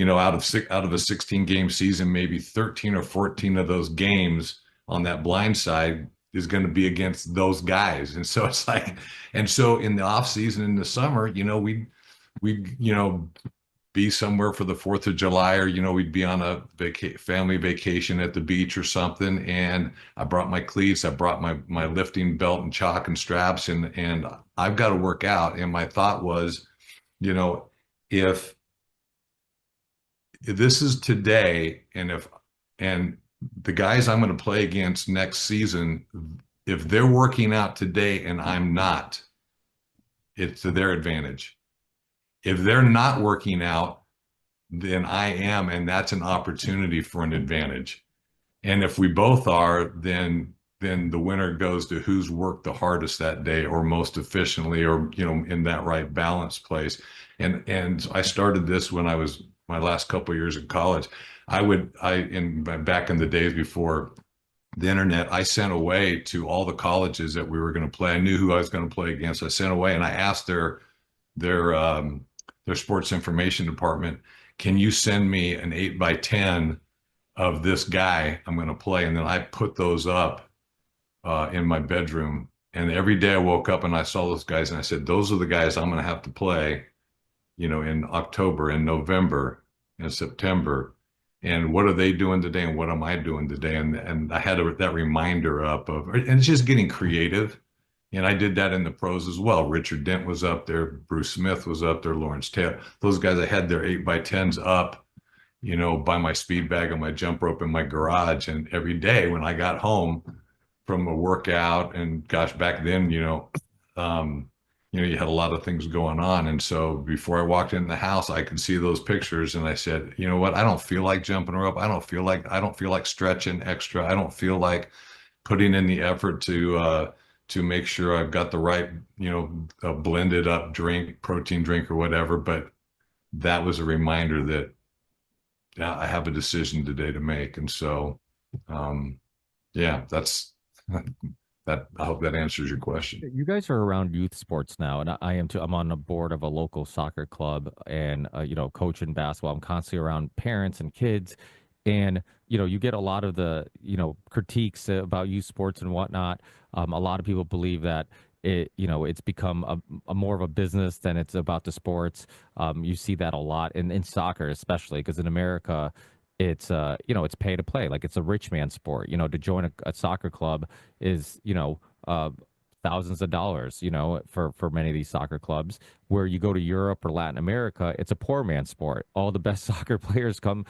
out of a 16 game season, maybe 13 or 14 of those games on that blind side is going to be against those guys. And so it's like, and so in the off season in the summer, we'd be somewhere for the 4th of July, or, we'd be on a family vacation at the beach or something. And I brought my cleats, I brought my lifting belt and chalk and straps, and I've got to work out. And my thought was, if this is today, and the guys I'm going to play against next season, if they're working out today and I'm not, it's to their advantage. If they're not working out, then I am, and that's an opportunity for an advantage. And if we both are, then the winner goes to who's worked the hardest that day or most efficiently, or in that right balance place. And I started this when I was my last couple of years in college. Back in the days before the internet, I sent away to all the colleges that we were going to play. I knew who I was going to play against. I sent away and I asked their sports information department, can you send me an 8x10 of this guy I'm going to play? And then I put those up in my bedroom. And every day I woke up and I saw those guys and I said, those are the guys I'm going to have to play, in October and November and September. And what are they doing today? And what am I doing today? And I had that reminder up and it's just getting creative. And I did that in the pros as well. Richard Dent was up there. Bruce Smith was up there. Lawrence Taylor. Those guys, I had their 8x10s up, by my speed bag and my jump rope in my garage. And every day when I got home from a workout, and gosh, back then, you had a lot of things going on. And so before I walked in the house, I could see those pictures and I said, you know what? I don't feel like jumping rope. I don't feel like stretching extra. I don't feel like putting in the effort to make sure I've got the right, a blended up protein drink or whatever. But that was a reminder that I have a decision today to make. And so, yeah, that's that. I hope that answers your question. You guys are around youth sports now, and I am too. I'm on the board of a local soccer club, and coaching basketball. I'm constantly around parents and kids, and you get a lot of the critiques about youth sports and whatnot. A lot of people believe that it's become a more of a business than it's about the sports. You see that a lot in soccer, especially because in America, it's it's pay to play. Like, it's a rich man sport. To join a soccer club is thousands of dollars, for many of these soccer clubs. Where you go to Europe or Latin America, it's a poor man sport. All the best soccer players come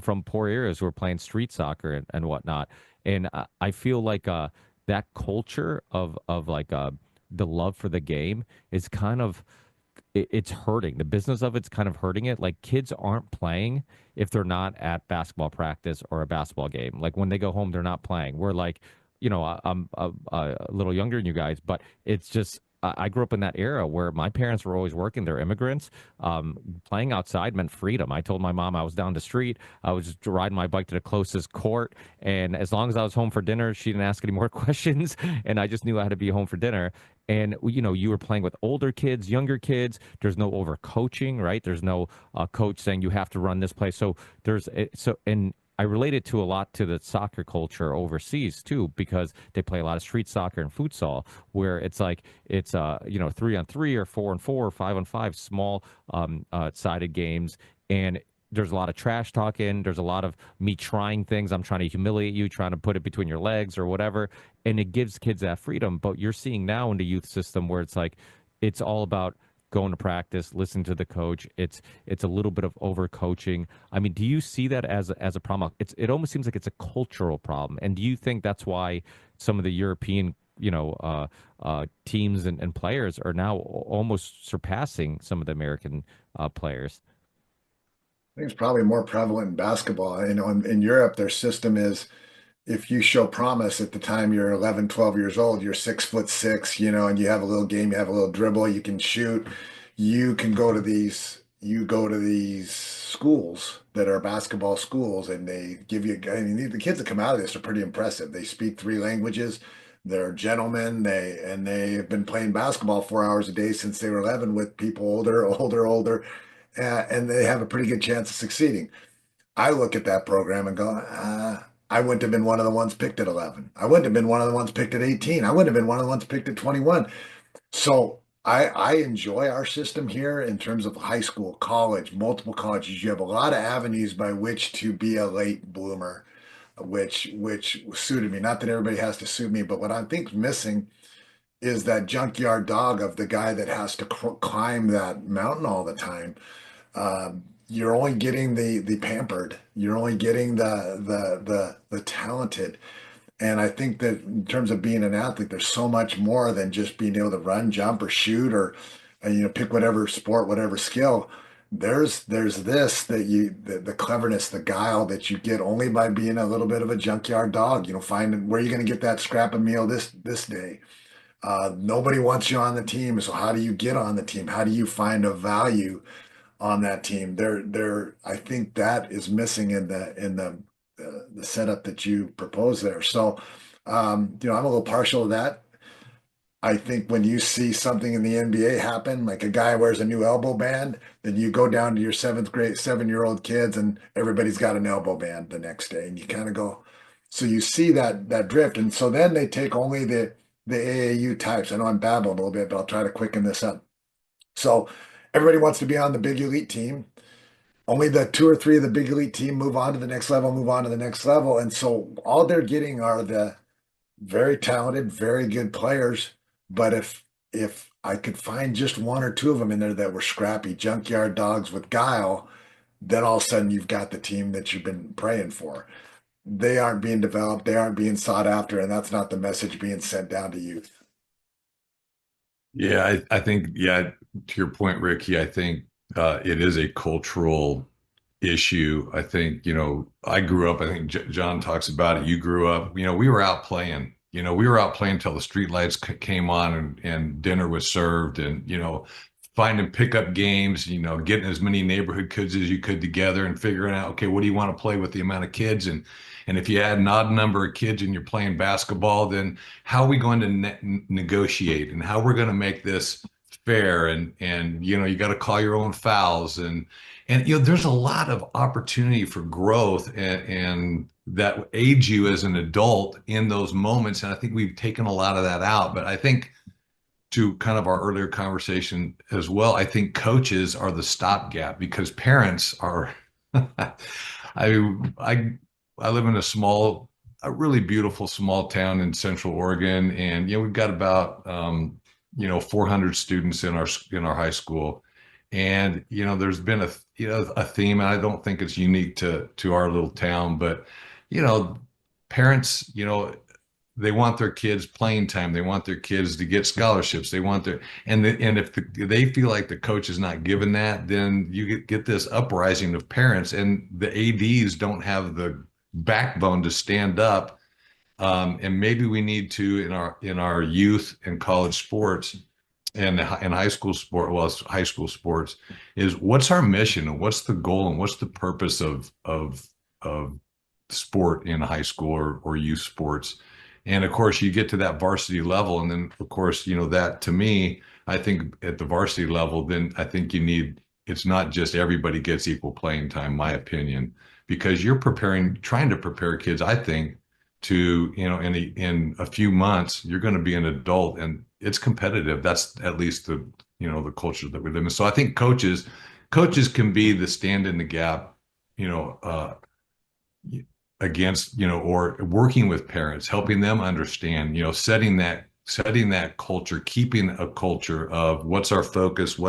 from poor areas who are playing street soccer and whatnot. And I feel like that culture of like the love for the game is kind of, it's hurting. The business of it's kind of hurting it. Like, kids aren't playing if they're not at basketball practice or a basketball game. Like, when they go home, they're not playing. We're like, I'm a little younger than you guys, but it's just, I grew up in that era where my parents were always working. They're immigrants. Playing outside meant freedom. I told my mom I was down the street. I was just riding my bike to the closest court. And as long as I was home for dinner, she didn't ask any more questions. And I just knew I had to be home for dinner. And, you were playing with older kids, younger kids. There's no over coaching, right? There's no coach saying you have to run this play. So I relate it to a lot to the soccer culture overseas too, because they play a lot of street soccer and futsal, where it's like it's 3-on-3 or 4-on-4 or 5-on-5 small sided games, and there's a lot of trash talking. There's a lot of me trying things. I'm trying to humiliate you, trying to put it between your legs or whatever, and it gives kids that freedom. But you're seeing now in the youth system where it's like it's all about going to practice, listen to the coach. It's a little bit of over coaching. I mean, do you see that as a problem? It almost seems like it's a cultural problem. And do you think that's why some of the European teams and players are now almost surpassing some of the American players? I think it's probably more prevalent in basketball. In Europe, their system is if you show promise at the time you're 11, 12 years old, you're 6'6", and you have a little game, you have a little dribble, you can shoot, you can go to these schools that are basketball schools, and they give you, I mean, the kids that come out of this are pretty impressive. They speak three languages. They're gentlemen. They have been playing basketball 4 hours a day since they were 11 with people older, and they have a pretty good chance of succeeding. I look at that program and go, I wouldn't have been one of the ones picked at 11. I wouldn't have been one of the ones picked at 18. I wouldn't have been one of the ones picked at 21. So I enjoy our system here in terms of high school, college, multiple colleges. You have a lot of avenues by which to be a late bloomer, which suited me. Not that everybody has to suit me, but what I think missing is that junkyard dog of the guy that has to climb that mountain all the time. You're only getting the pampered. You're only getting the talented. And I think that in terms of being an athlete, there's so much more than just being able to run, jump, or shoot, or pick whatever sport, whatever skill. There's this the cleverness, the guile that you get only by being a little bit of a junkyard dog. Finding where you're going to get that scrap of meal this day. Nobody wants you on the team, so how do you get on the team? How do you find a value on that team? I think that is missing in the setup that you propose there. So, I'm a little partial to that. I think when you see something in the NBA happen, like a guy wears a new elbow band, then you go down to your 7-year-old kids, and everybody's got an elbow band the next day, and you kind of go. So you see that drift, and so then they take only the AAU types. I know I'm babbling a little bit, but I'll try to quicken this up. So everybody wants to be on the big elite team. Only the two or three of the big elite team move on to the next level, move on to the next level. And so all they're getting are the very talented, very good players. But if I could find just one or two of them in there that were scrappy junkyard dogs with guile, then all of a sudden you've got the team that you've been praying for. They aren't being developed, they aren't being sought after, and that's not the message being sent down to youth. Yeah, I think, yeah, to your point, Ricky, I think it is a cultural issue. I think, I grew up, I think John talks about it. You grew up, we were out playing. We were out playing till the street lights came on and dinner was served, and, finding pickup games, getting as many neighborhood kids as you could together and figuring out, okay, what do you want to play with the amount of kids? And if you add an odd number of kids and you're playing basketball, then how are we going to negotiate, and how we're going to make this fair? And you got to call your own fouls, and there's a lot of opportunity for growth and that aids you as an adult in those moments. And I think we've taken a lot of that out. But I think, to kind of our earlier conversation as well, I think coaches are the stopgap, because parents are. I live in a really beautiful small town in Central Oregon, and we've got about 400 students in our high school, and there's been a theme, and I don't think it's unique to our little town, but parents, they want their kids playing time. They want their kids to get scholarships. They want and if they feel like the coach is not giving that, then you get this uprising of parents, and the ADs don't have the backbone to stand up. And maybe we need to, in our youth and college sports and high school sport, well, it's high school sports, is what's our mission and what's the goal and what's the purpose of sport in high school or youth sports. And of course, you get to that varsity level. And then, of course, that, to me, I think at the varsity level, then I think you need it's not just everybody gets equal playing time, my opinion, because you're trying to prepare kids, I think, to, in a few months, you're going to be an adult and it's competitive. That's at least the culture that we live in. So I think coaches can be the stand in the gap, you know, against, or working with parents, helping them understand, setting that culture, keeping a culture of what's our focus,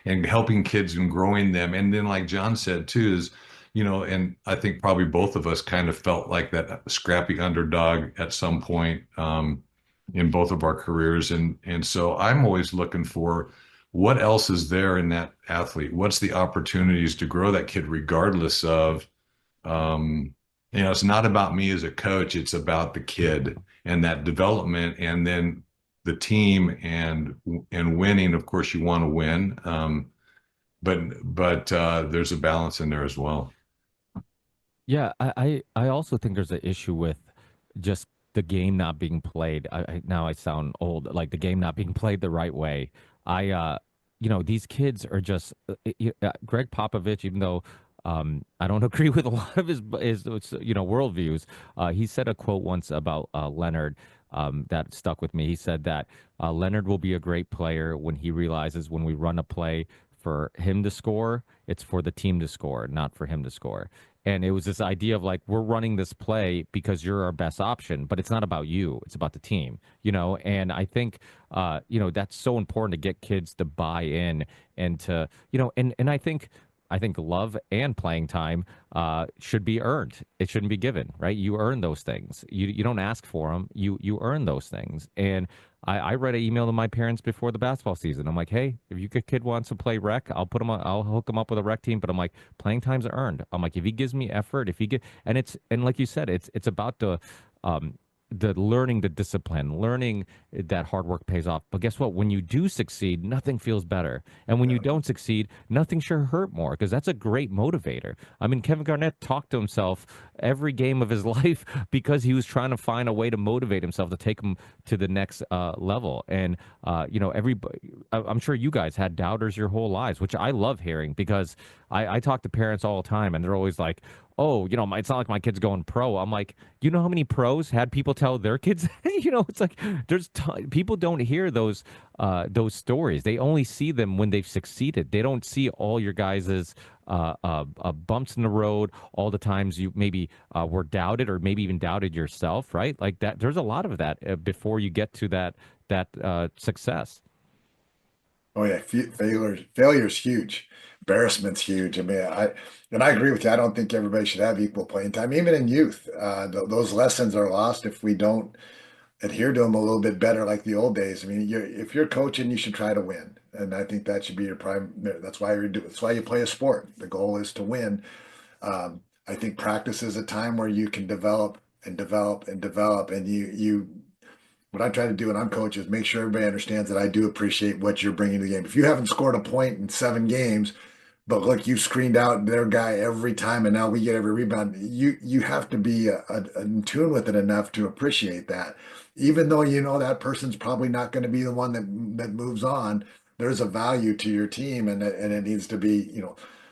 and helping kids and growing them. And then, like John said too, is, and I think probably both of us kind of felt like that scrappy underdog at some point, in both of our careers. And so I'm always looking for what else is there in that athlete? What's the opportunities to grow that kid regardless of, um, it's not about me as a coach, it's about the kid and that development, and then the team and winning. Of course, you want to win, but there's a balance in there as well. Yeah, I also think there's an issue with just the game not being played. Now I sound old, like the game not being played the right way. These kids are just Greg Popovich, even though I don't agree with a lot of his worldviews. He said a quote once about Leonard that stuck with me. He said that Leonard will be a great player when he realizes when we run a play for him to score, it's for the team to score, not for him to score. And it was this idea of like, we're running this play because you're our best option, but it's not about you. It's about the team, And I think, that's so important to get kids to buy in and to, and I think love and playing time should be earned. It shouldn't be given, right? You earn those things. You don't ask for them. You earn those things. And I read an email to my parents before the basketball season. I'm like, hey, if your kid wants to play rec, I'll hook him up with a rec team. But I'm like, playing time's earned. I'm like, if he gives me effort, and like you said, it's about the learning the discipline, learning that hard work pays off. But guess what? When you do succeed, nothing feels better. And when you don't succeed, nothing sure hurt more, because that's a great motivator. I mean, Kevin Garnett talked to himself every game of his life because he was trying to find a way to motivate himself to take him to the next level. And, everybody, I'm sure you guys had doubters your whole lives, which I love hearing, because I talk to parents all the time and they're always like, oh, it's not like my kid's going pro. I'm like, you know how many pros had people tell their kids? It's like people don't hear those stories. They only see them when they've succeeded. They don't see all your guys' bumps in the road, all the times you maybe were doubted or maybe even doubted yourself, right? Like that. There's a lot of that before you get to that success. Oh yeah, failure's huge. Embarrassment's huge. I mean, I agree with you. I don't think everybody should have equal playing time, even in youth. Those lessons are lost if we don't adhere to them a little bit better, like the old days. I mean, if you're coaching, you should try to win, and I think that should be your prime. That's why That's why you play a sport. The goal is to win. I think practice is a time where you can develop and develop and develop, and you what I try to do when I'm coach is make sure everybody understands that I do appreciate what you're bringing to the game. If you haven't scored a point in 7 games, but look, you screened out their guy every time, and now we get every rebound. You have to be in tune with it enough to appreciate that, even though that person's probably not going to be the one that moves on. There's a value to your team, and it needs to be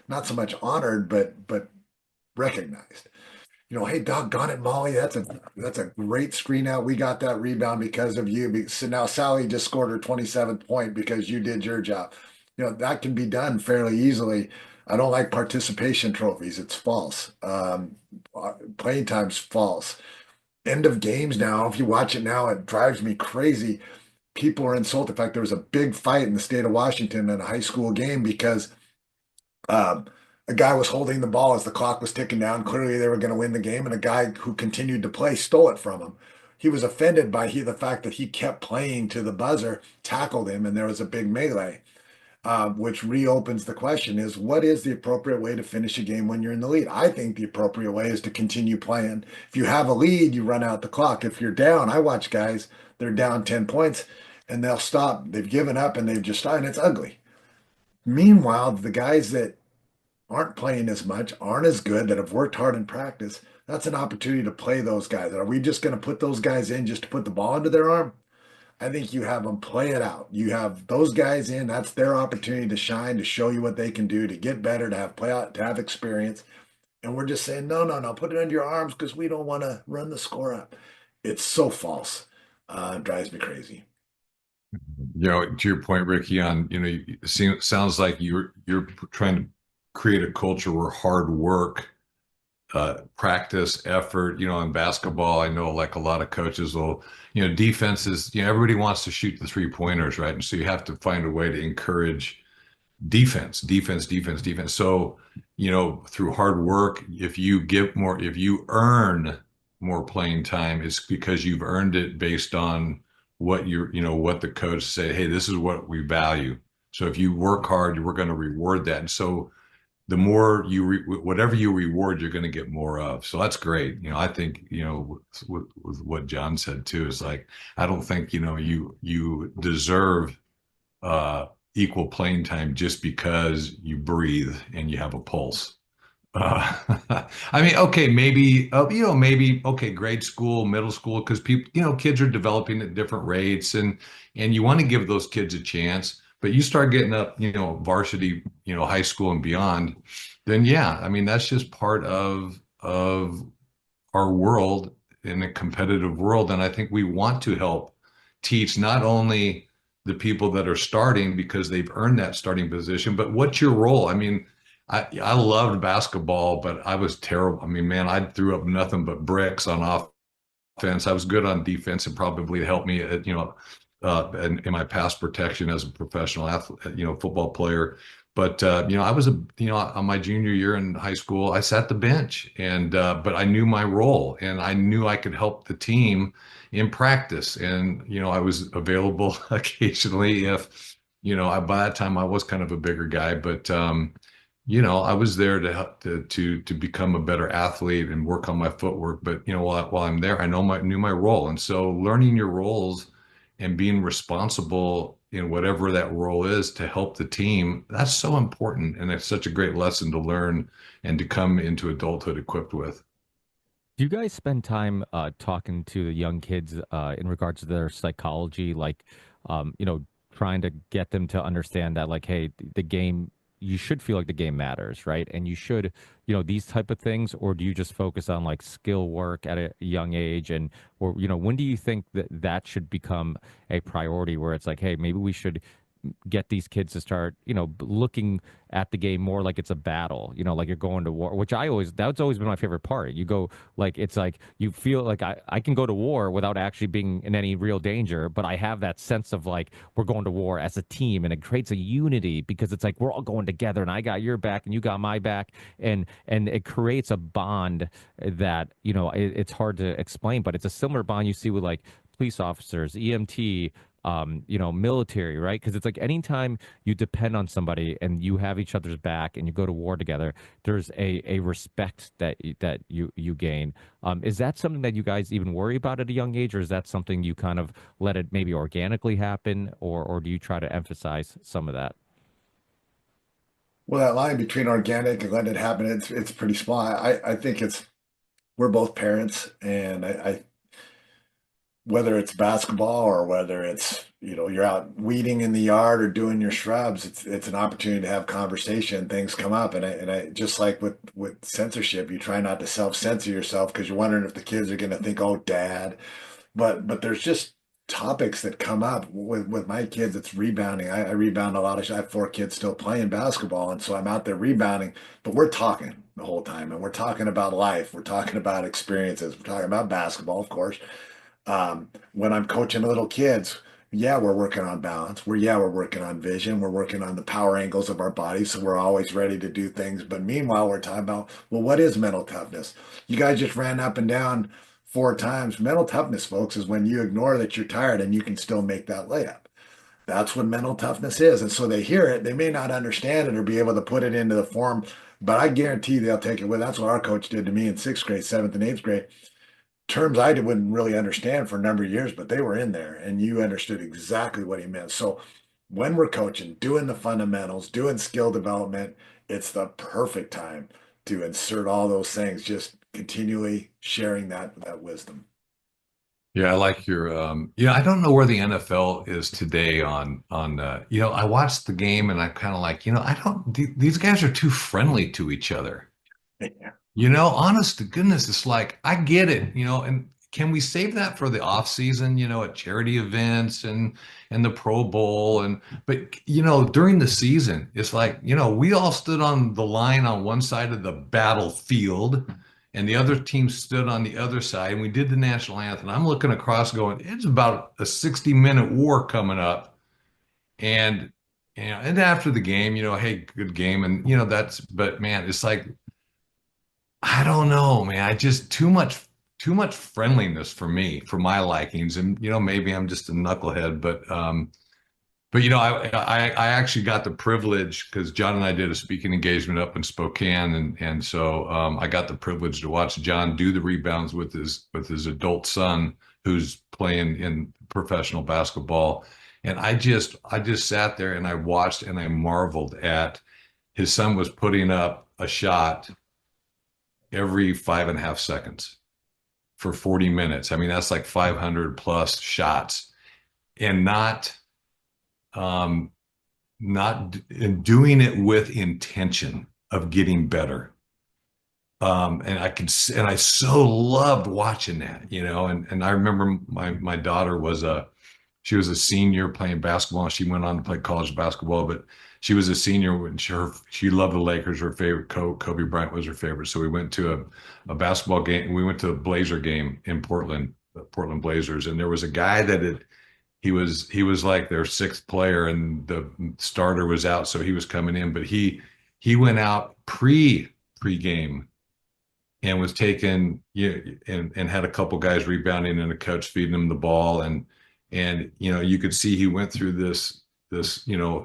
not so much honored, but recognized. Hey, doggone it, Molly, that's a great screen out. We got that rebound because of you. So now Sally just scored her 27th point because you did your job. That can be done fairly easily. I don't like participation trophies. It's false. Playing time's false. End of games now. If you watch it now, it drives me crazy. People are insulted. In fact, there was a big fight in the state of Washington in a high school game because um, a guy was holding the ball as the clock was ticking down. Clearly, they were going to win the game, and a guy who continued to play stole it from him. He was offended by the fact that he kept playing to the buzzer, tackled him, and there was a big melee, which reopens the question: is what is the appropriate way to finish a game when you're in the lead? I think the appropriate way is to continue playing. If you have a lead, you run out the clock. If you're down, I watch guys, they're down 10 points, and they'll stop. They've given up, and they've just started. It's ugly. Meanwhile, the guys that aren't playing as much, aren't as good, that have worked hard in practice, that's an opportunity to play those guys. Are we just going to put those guys in just to put the ball into their arm? I think you have them play it out. You have those guys in, that's their opportunity to shine, to show you what they can do, to get better, to have play out, to have experience. And we're just saying, no, no, no, put it under your arms because we don't want to run the score up. It's so false. It drives me crazy. To your point, Ricky, on, it sounds like you're trying to create a culture where hard work, practice, effort, in basketball, I know like a lot of coaches will, defenses, everybody wants to shoot the 3 pointers, right? And so you have to find a way to encourage defense, defense, defense, defense. So, through hard work, if you earn more playing time, it's because you've earned it based on what the coach say, hey, this is what we value. So if you work hard, we're going to reward that. And so the more whatever you reward, you're going to get more of. So that's great. I think, with what John said too, is like, I don't think, you deserve, equal playing time just because you breathe and you have a pulse. I mean, okay, maybe, okay, grade school, middle school, because people, kids are developing at different rates, and you want to give those kids a chance. But you start getting up, varsity, high school and beyond, then yeah, I mean, that's just part of our world, in a competitive world. And I think we want to help teach not only the people that are starting because they've earned that starting position, but what's your role? I mean, I loved basketball, but I was terrible. I mean, man, I threw up nothing but bricks on offense. I was good on defense, and probably helped me, in my pass protection as a professional athlete, football player. But I was on my junior year in high school, I sat the bench, and but I knew my role, and I knew I could help the team in practice, and I was available occasionally if by that time I was kind of a bigger guy, but I was there to help to become a better athlete and work on my footwork. But while I'm there, I knew my role, and so learning your roles and being responsible in whatever that role is to help the team, that's so important, and it's such a great lesson to learn and to come into adulthood equipped with. Do you guys spend time talking to the young kids in regards to their psychology, like, trying to get them to understand that, like, hey, the game, you should feel like the game matters, right? And you should, these type of things, or do you just focus on like skill work at a young age? And, or, when do you think that that should become a priority where it's like, hey, maybe we should get these kids to start, looking at the game more like it's a battle, like you're going to war, which that's always been my favorite part. You go, like, it's like you feel like I can go to war without actually being in any real danger, but I have that sense of like we're going to war as a team, and it creates a unity because it's like we're all going together, and I got your back and you got my back, and it creates a bond that, it's hard to explain, but it's a similar bond you see with like police officers, EMT, military, right? Because it's like anytime you depend on somebody and you have each other's back and you go to war together, there's a respect that you gain. Is that something that you guys even worry about at a young age, or is that something you kind of let it maybe organically happen, or do you try to emphasize some of that? Well, that line between organic and letting it happen, it's pretty small. I think we're both parents, and I whether it's basketball or whether it's you're out weeding in the yard or doing your shrubs, it's an opportunity to have conversation. Things come up, and I just like with censorship, you try not to self-censor yourself because you're wondering if the kids are going to think, oh, dad. But there's just topics that come up with my kids. It's rebounding. I rebound a lot I have 4 kids still playing basketball, and so I'm out there rebounding, but we're talking the whole time, and we're talking about life, we're talking about experiences, we're talking about basketball, of course. When I'm coaching little kids, yeah, we're working on balance. We're working on vision. We're working on the power angles of our bodies, so we're always ready to do things. But meanwhile, we're talking about, well, what is mental toughness? You guys just ran up and down 4 times. Mental toughness, folks, is when you ignore that you're tired and you can still make that layup. That's what mental toughness is. And so they hear it. They may not understand it or be able to put it into the form, but I guarantee they'll take it with. That's what our coach did to me in 6th grade, 7th and 8th grade. Terms I wouldn't really understand for a number of years, but they were in there and you understood exactly what he meant. So when we're coaching, doing the fundamentals, doing skill development, it's the perfect time to insert all those things, just continually sharing that wisdom. Yeah, I like your I don't know where the NFL is today I watched the game and I kind of like, I don't these guys are too friendly to each other. Yeah. Honest to goodness, it's like I get it, and can we save that for the off season, at charity events and the Pro Bowl but during the season, it's like, we all stood on the line on one side of the battlefield and the other team stood on the other side and we did the national anthem. I'm looking across going, it's about a 60-minute war coming up. And and after the game, hey, good game. And but man, it's like I don't know, man. I just too much friendliness for me, for my likings, and maybe I'm just a knucklehead, but I actually got the privilege because John and I did a speaking engagement up in Spokane, and so I got the privilege to watch John do the rebounds with his adult son who's playing in professional basketball, and I just sat there and I watched and I marveled at his son was putting up a shot every 5.5 seconds for 40 minutes. I mean, that's like 500 plus shots and um, not doing it with intention of getting better. And I so loved watching that, and I remember my daughter she was a senior playing basketball. And she went on to play college basketball, but she was a senior when she loved the Lakers. Her favorite Kobe Bryant was her favorite. So we went to a basketball game. We went to a Blazer game in Portland, the Portland Blazers, and there was a guy he was like their sixth player, and the starter was out, so he was coming in, but he went out pre-game and was taken and had a couple guys rebounding and a coach feeding him the ball and you could see he went through this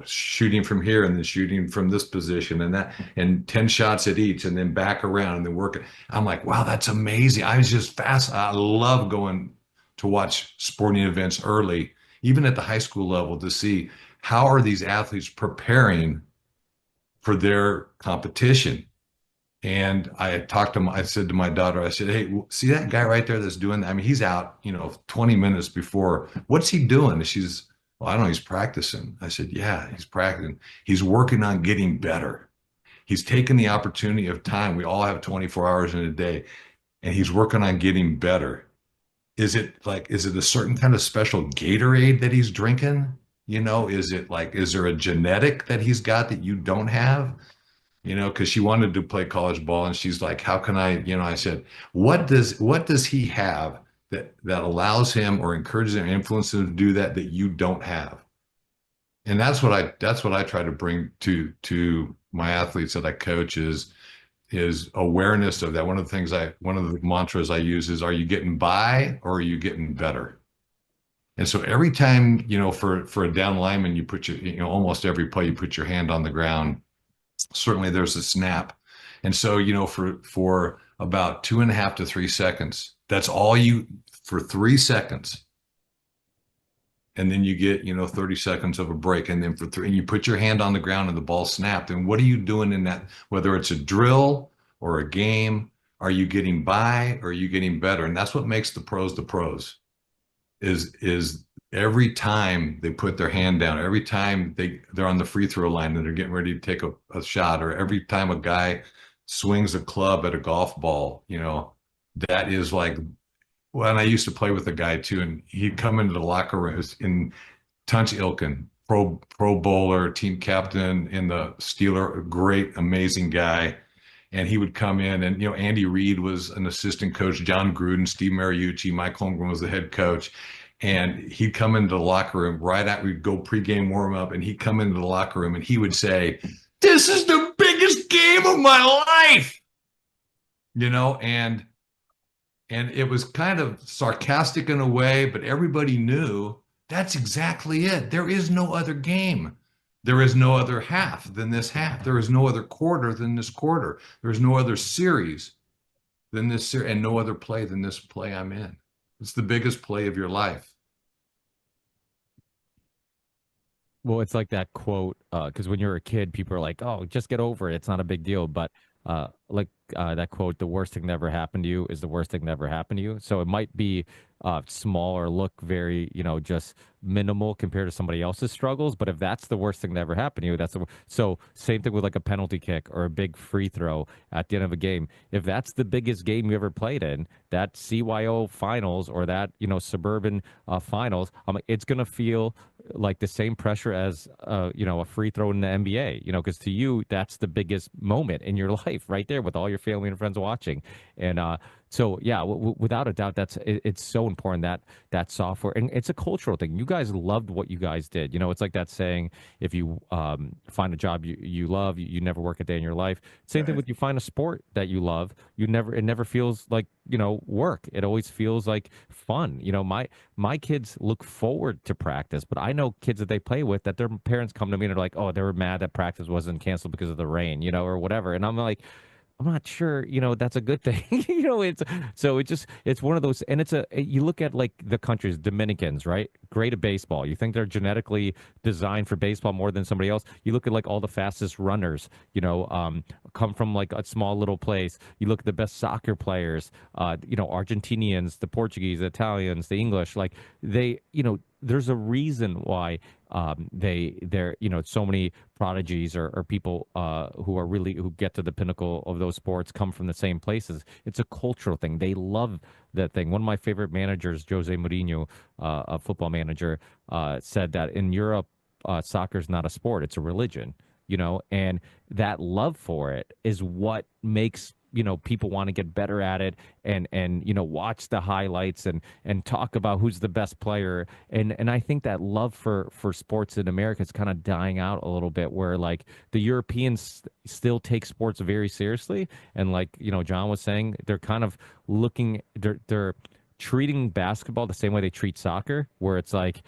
shooting from here and then shooting from this position and that and 10 shots at each and then back around and then working. I'm like, wow, that's amazing. I was just fast. I love going to watch sporting events early, even at the high school level, to see how are these athletes preparing for their competition. And I said to my daughter, I said, hey, see that guy right there that's doing that? I mean, he's out, 20 minutes before. What's he doing? And she's, well, I don't know, he's practicing. I said, yeah, he's practicing. He's working on getting better. He's taking the opportunity of time. We all have 24 hours in a day, and he's working on getting better. Is it a certain kind of special Gatorade that he's drinking? Is there a genetic that he's got that you don't have? Because she wanted to play college ball and she's like, how can I said, what does he have that allows him or encourages him, influences him to do that you don't have? And that's what I try to bring to my athletes that I coach is awareness of that. One of the mantras I use is, are you getting by or are you getting better? And so every time, for a down lineman, you put almost every play, you put your hand on the ground. Certainly there's a snap. And so, for about 2.5 to 3 seconds, that's all for 3 seconds. And then you get, 30 seconds of a break. And then and you put your hand on the ground and the ball snapped. And what are you doing in that, whether it's a drill or a game? Are you getting by or are you getting better? And that's what makes the pros is every time they put their hand down, every time they're on the free throw line and they're getting ready to take a shot, or every time a guy swings a club at a golf ball, that is like, well, and I used to play with a guy too, and he'd come into the locker room in Tunch Ilkin, pro bowler, team captain in the Steeler, great, amazing guy. And he would come in and, Andy Reid was an assistant coach, John Gruden, Steve Mariucci, Mike Holmgren was the head coach. And he'd come into the locker room we'd go pregame warm up, and he'd come into the locker room and he would say, "This is the biggest game of my life," and it was kind of sarcastic in a way, but everybody knew that's exactly it. There is no other game. There is no other half than this half. There is no other quarter than this quarter. There's no other series than this series, and no other play than this play I'm in. It's the biggest play of your life. Well, it's like that quote, because when you're a kid, people are like, "Oh, just get over it. It's not a big deal." But that quote, the worst thing that ever happened to you is the worst thing that ever happened to you. So it might be small or look very, just minimal compared to somebody else's struggles. But if that's the worst thing that ever happened to you, so same thing with like a penalty kick or a big free throw at the end of a game. If that's the biggest game you ever played in, that CYO finals or that, suburban finals, it's going to feel like the same pressure as a free throw in the NBA, because to you that's the biggest moment in your life right there with all your family and friends watching. And so yeah, without a doubt, it's so important that software, and it's a cultural thing. You guys loved what you guys did. It's like that saying, if you find a job you love, you never work a day in your life. Same thing Right. with you find a sport that you love, it never feels like work. It always feels like fun. My kids look forward to practice, but I know kids that they play with that their parents come to me and they're like, oh, they were mad that practice wasn't canceled because of the rain, or whatever. And I'm like, I'm not sure, that's a good thing. It's one of those, and you look at like the countries, Dominicans, right? Great at baseball. You think they're genetically designed for baseball more than somebody else. You look at like all the fastest runners, come from like a small little place. You look at the best soccer players, Argentinians, the Portuguese, the Italians, the English, like there's a reason why they're so many prodigies or people who get to the pinnacle of those sports come from the same places. It's a cultural thing. They love that thing. One of my favorite managers, Jose Mourinho, a football manager, said that in Europe, soccer is not a sport; it's a religion. And that love for it is what makes people want to get better at it and watch the highlights and talk about who's the best player. And I think that love for sports in America is kind of dying out a little bit, where like the Europeans still take sports very seriously, and like John was saying, they're kind of they're treating basketball the same way they treat soccer, where it's like,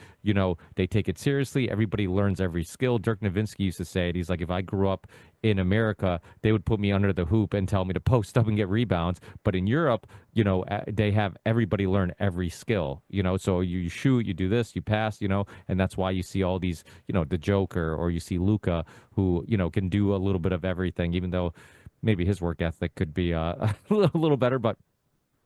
they take it seriously. Everybody learns every skill. Dirk Nowitzki used to say it. He's like, if I grew up in America, they would put me under the hoop and tell me to post up and get rebounds. But in Europe, they have everybody learn every skill, so you shoot, you do this, you pass, and that's why you see all these, the Joker, or you see Luca, who, can do a little bit of everything, even though maybe his work ethic could be a little better. But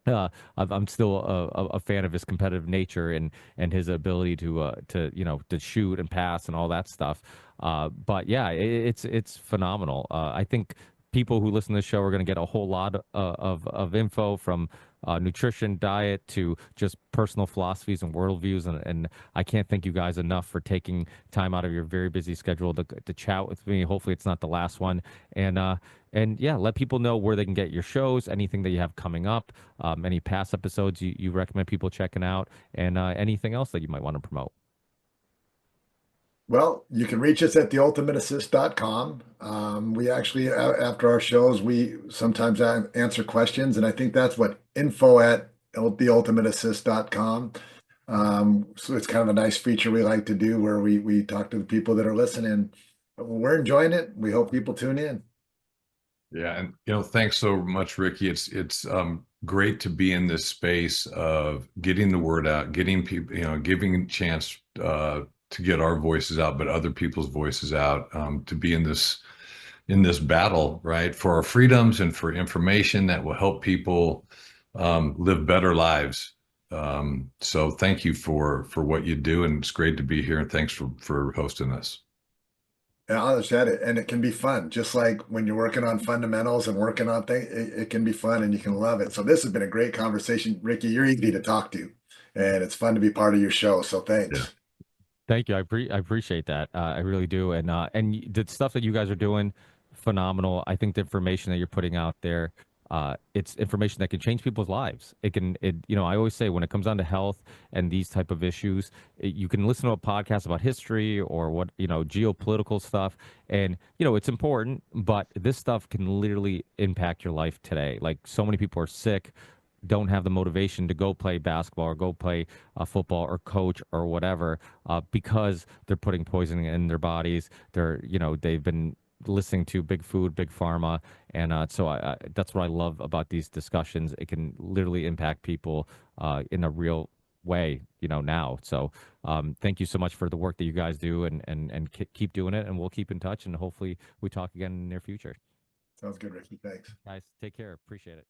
I'm still a fan of his competitive nature and his ability to shoot and pass and all that stuff. But yeah, it's phenomenal. I think people who listen to the show are going to get a whole lot of info from nutrition, diet, to just personal philosophies and worldviews. And I can't thank you guys enough for taking time out of your very busy schedule to chat with me. Hopefully, it's not the last one. And yeah, let people know where they can get your shows, anything that you have coming up, any past episodes you recommend people checking out, and anything else that you might want to promote. Well, you can reach us at theultimateassist.com. We actually, after our shows, we sometimes answer questions, and I think that's what info at theultimateassist.com. So it's kind of a nice feature we like to do, where we talk to the people that are listening. We're enjoying it. We hope people tune in. Yeah, and thanks so much, Ricky. It's great to be in this space of getting the word out, getting people, giving a chance to get our voices out, but other people's voices out, to be in this battle, right, for our freedoms and for information that will help people live better lives. So thank you for what you do, and it's great to be here. And thanks for hosting this. And I'll just add it, and it can be fun. Just like when you're working on fundamentals and working on things, it can be fun and you can love it. So this has been a great conversation, Ricky. You're easy to talk to, and it's fun to be part of your show. So Yeah. thanks. Thank you. I appreciate that. I really do. And the stuff that you guys are doing, phenomenal. I think the information that you're putting out there, it's information that can change people's lives. I always say when it comes down to health and these type of issues, you can listen to a podcast about history or geopolitical stuff, and it's important, but this stuff can literally impact your life today. Like, so many people are sick, don't have the motivation to go play basketball or go play football or coach or whatever, because they're putting poison in their bodies. They've been listening to big food, big pharma, and so that's what I love about these discussions. It can literally impact people in a real way, now. So thank you so much for the work that you guys do, and keep doing it, and we'll keep in touch, and hopefully we talk again in the near future. Sounds good, Ricky. Thanks. Guys, take care. Appreciate it.